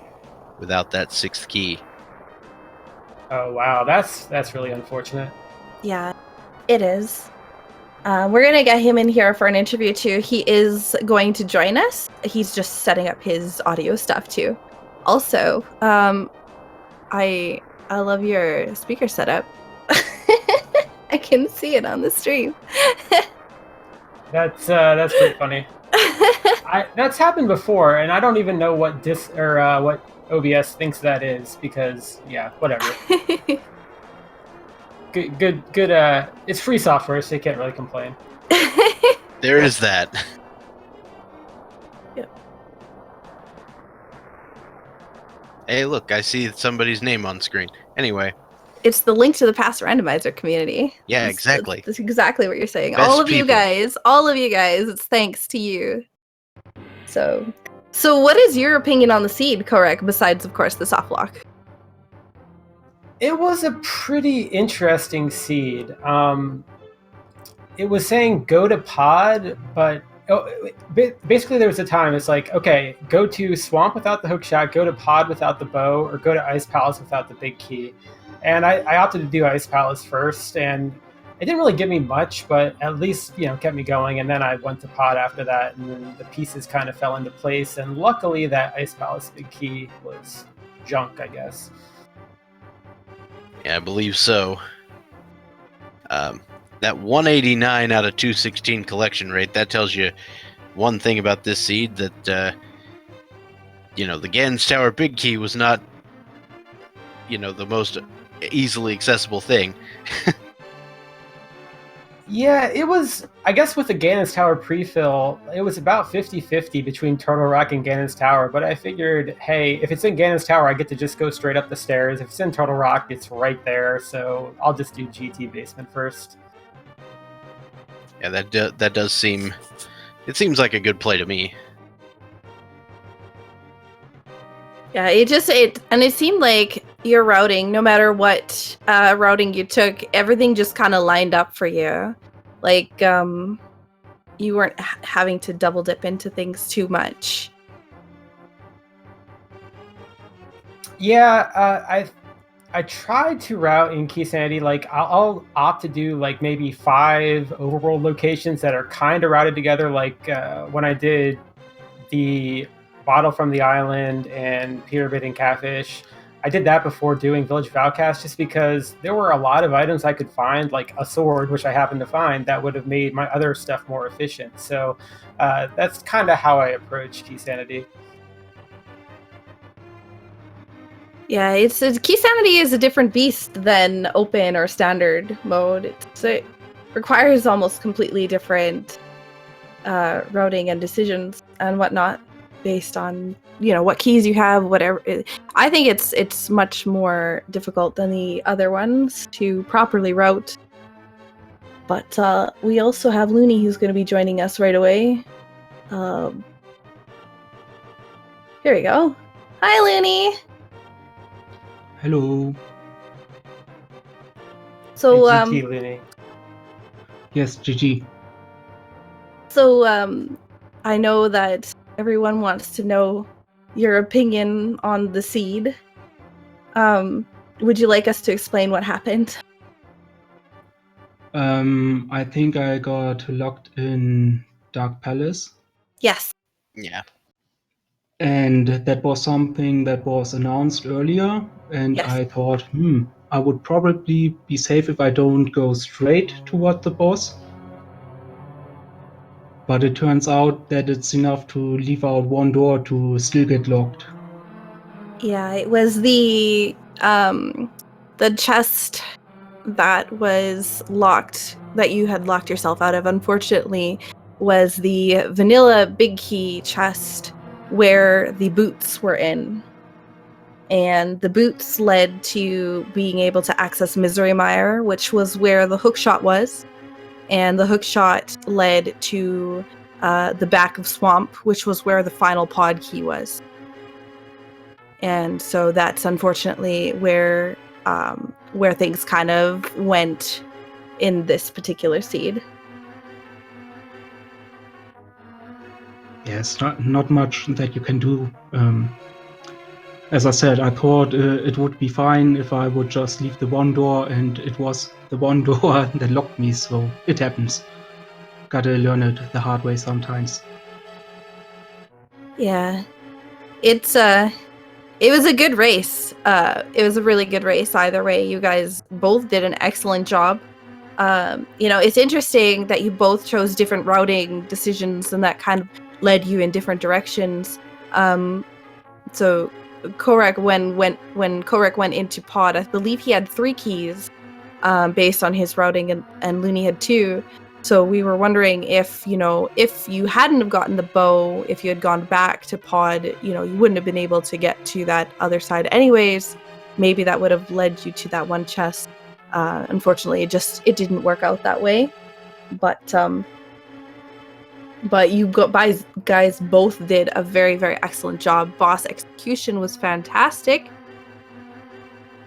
without that 6th key. Oh wow, that's really unfortunate. yeah, it is. We're going to get him in here for an interview too. He is going to join us. He's just setting up his audio stuff too. Also, I love your speaker setup. I can see it on the stream. That's pretty funny. That's happened before, and I don't even know what what OBS thinks that is because yeah, whatever. Good. It's free software, so you can't really complain. There is that. Yep. Hey, look, I see somebody's name on screen. Anyway. It's the link to the past randomizer community. Yeah, exactly. That's exactly what you're saying. Best all of people. you guys, it's thanks to you. So what is your opinion on the seed, Kohrek, besides, of course, the softlock? It was a pretty interesting seed. It was saying go to pod, but basically there was a time it's like, okay, go to swamp without the hookshot, go to pod without the bow, or go to ice palace without the big key. And I opted to do ice palace first, and it didn't really give me much, but at least kept me going. And then I went to pod after that, and then the pieces kind of fell into place. And luckily that ice palace big key was junk, I guess. Yeah, I believe so. That 189 out of 216 collection rate, that tells you one thing about this seed, that the Ganon's Tower big key was not the most easily accessible thing. Yeah, it was, I guess with the Ganon's Tower pre-fill, it was about 50-50 between Turtle Rock and Ganon's Tower, but I figured, hey, if it's in Ganon's Tower, I get to just go straight up the stairs. If it's in Turtle Rock, it's right there, so I'll just do GT basement first. Yeah, that does seem... It seems like a good play to me. Yeah, it seemed like your routing, no matter what routing you took, everything just kind of lined up for you. Like, you weren't having to double dip into things too much. Yeah, I tried to route in Keysanity. Like, I'll opt to do like maybe 5 overworld locations that are kind of routed together. Like when I did the Bottle from the Island and Pyramid and Catfish, I did that before doing Village of Outcast, just because there were a lot of items I could find, like a sword, which I happened to find, that would have made my other stuff more efficient. So that's kind of how I approach Keysanity. Yeah, Keysanity is a different beast than open or standard mode. It requires almost completely different routing and decisions and whatnot based on what keys you have, whatever. I think it's much more difficult than the other ones to properly route. But we also have Loony, who's going to be joining us right away. Here we go. Hi, Loony. Hello. So GT, Loony. Yes, GG. So I know that everyone wants to know your opinion on the seed. Would you like us to explain what happened? I think I got locked in Dark Palace. Yes. Yeah. And that was something that was announced earlier. And Yes. I thought, I would probably be safe if I don't go straight toward the boss. But it turns out that it's enough to leave out one door to still get locked. Yeah, it was the chest that was locked, that you had locked yourself out of, unfortunately, was the vanilla big key chest where the boots were in. And the boots led to being able to access Misery Mire, which was where the hookshot was. And the hookshot led to the back of Swamp, which was where the final pod key was. And so that's unfortunately where things kind of went in this particular seed. Yes, not much that you can do. As I said, I thought it would be fine if I would just leave the one door, and it was the one door that locked me, so it happens. Gotta learn it the hard way sometimes. Yeah. It was a good race. It was a really good race either way. You guys both did an excellent job. It's interesting that you both chose different routing decisions, and that kind of led you in different directions. So kohrek, when kohrek went into pod, I believe he had 3 keys based on his routing, and Loony had 2. So we were wondering if you hadn't have gotten the bow, if you had gone back to pod, you wouldn't have been able to get to that other side anyways. Maybe that would have led you to that one chest. Unfortunately, it didn't work out that way. But you guys both did a very, very excellent job. Boss execution was fantastic.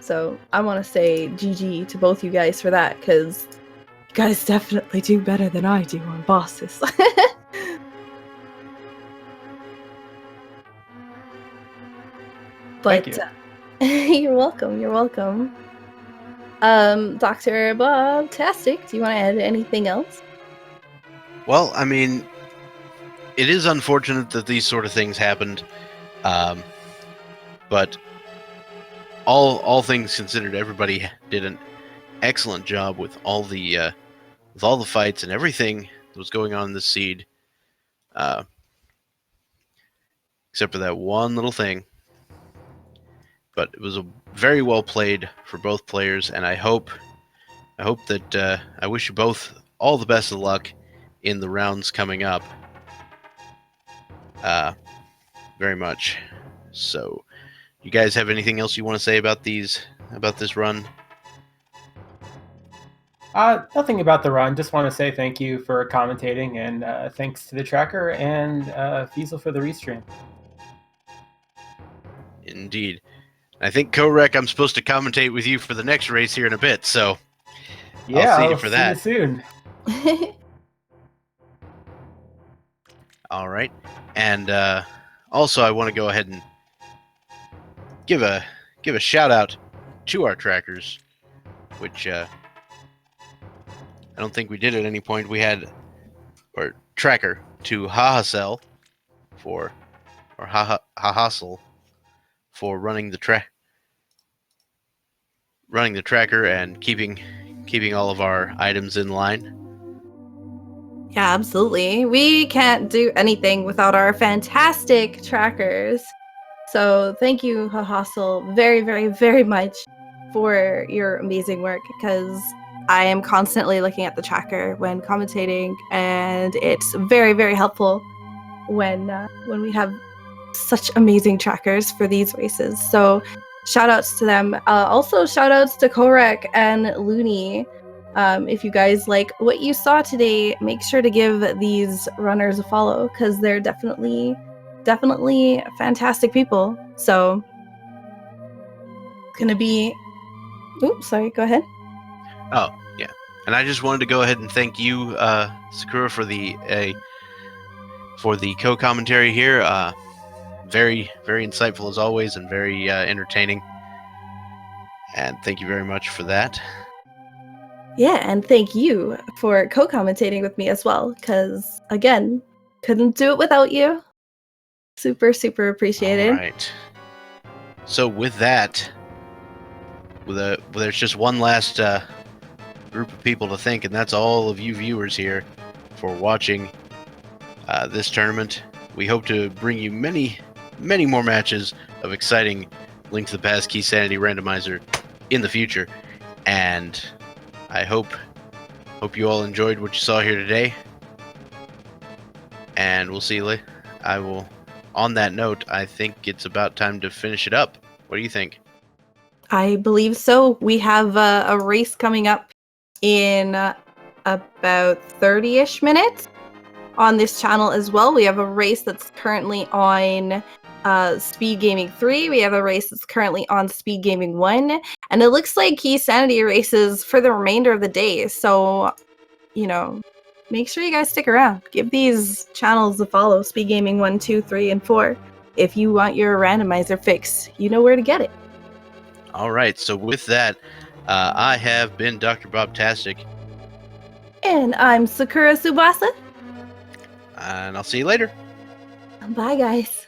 So I want to say GG to both you guys for that, because you guys definitely do better than I do on bosses. But Thank you're welcome. You're welcome. Dr. Bob Tastic, do you want to add anything else? Well, I mean, it is unfortunate that these sort of things happened, but all things considered, everybody did an excellent job with all the fights and everything that was going on in this seed, except for that one little thing. But it was a very well played for both players, and I hope that I wish you both all the best of luck in the rounds coming up. Very much. So, you guys have anything else you want to say about this run? Nothing about the run. Just want to say thank you for commentating, and thanks to the tracker and Fiesel for the restream. Indeed. I think Kohrek, I'm supposed to commentate with you for the next race here in a bit, so Yeah, I'll see you for that. See you soon. All right. And also, I want to go ahead and give a shout out to our trackers, which I don't think we did at any point. We had our tracker to Hahasel for running the tracker and keeping all of our items in line. Yeah, absolutely. We can't do anything without our fantastic trackers. So thank you, Hahasel, very, very, very much for your amazing work, because I am constantly looking at the tracker when commentating, and it's very, very helpful when we have such amazing trackers for these races. So shout outs to them. Also shout outs to Kohrek and Loony. If you guys like what you saw today, make sure to give these runners a follow, because they're definitely fantastic people. So gonna be oops, sorry, go ahead. Oh, yeah. And I just wanted to go ahead and thank you, Sakura, for the co-commentary here. Very, very insightful as always, and very entertaining. And thank you very much for that. Yeah, and thank you for co-commentating with me as well, because again, couldn't do it without you. Super, super appreciated. All right. So with that, there's just one last group of people to thank, and that's all of you viewers here for watching this tournament. We hope to bring you many, many more matches of exciting Link to the Past Keysanity Randomizer in the future, and I hope you all enjoyed what you saw here today, and we'll see you later. On that note, I think it's about time to finish it up. What do you think? I believe so. We have a race coming up in about 30-ish minutes on this channel as well. We have a race that's currently on Speed Gaming 3. We have a race that's currently on Speed Gaming 1. And it looks like Keysanity races for the remainder of the day. So, make sure you guys stick around. Give these channels a follow, Speed Gaming 1, 2, 3, and 4. If you want your randomizer fix, you know where to get it. All right, so with that, I have been Dr. Bob Tastic. And I'm Sakura Tsubasa. And I'll see you later. Bye, guys.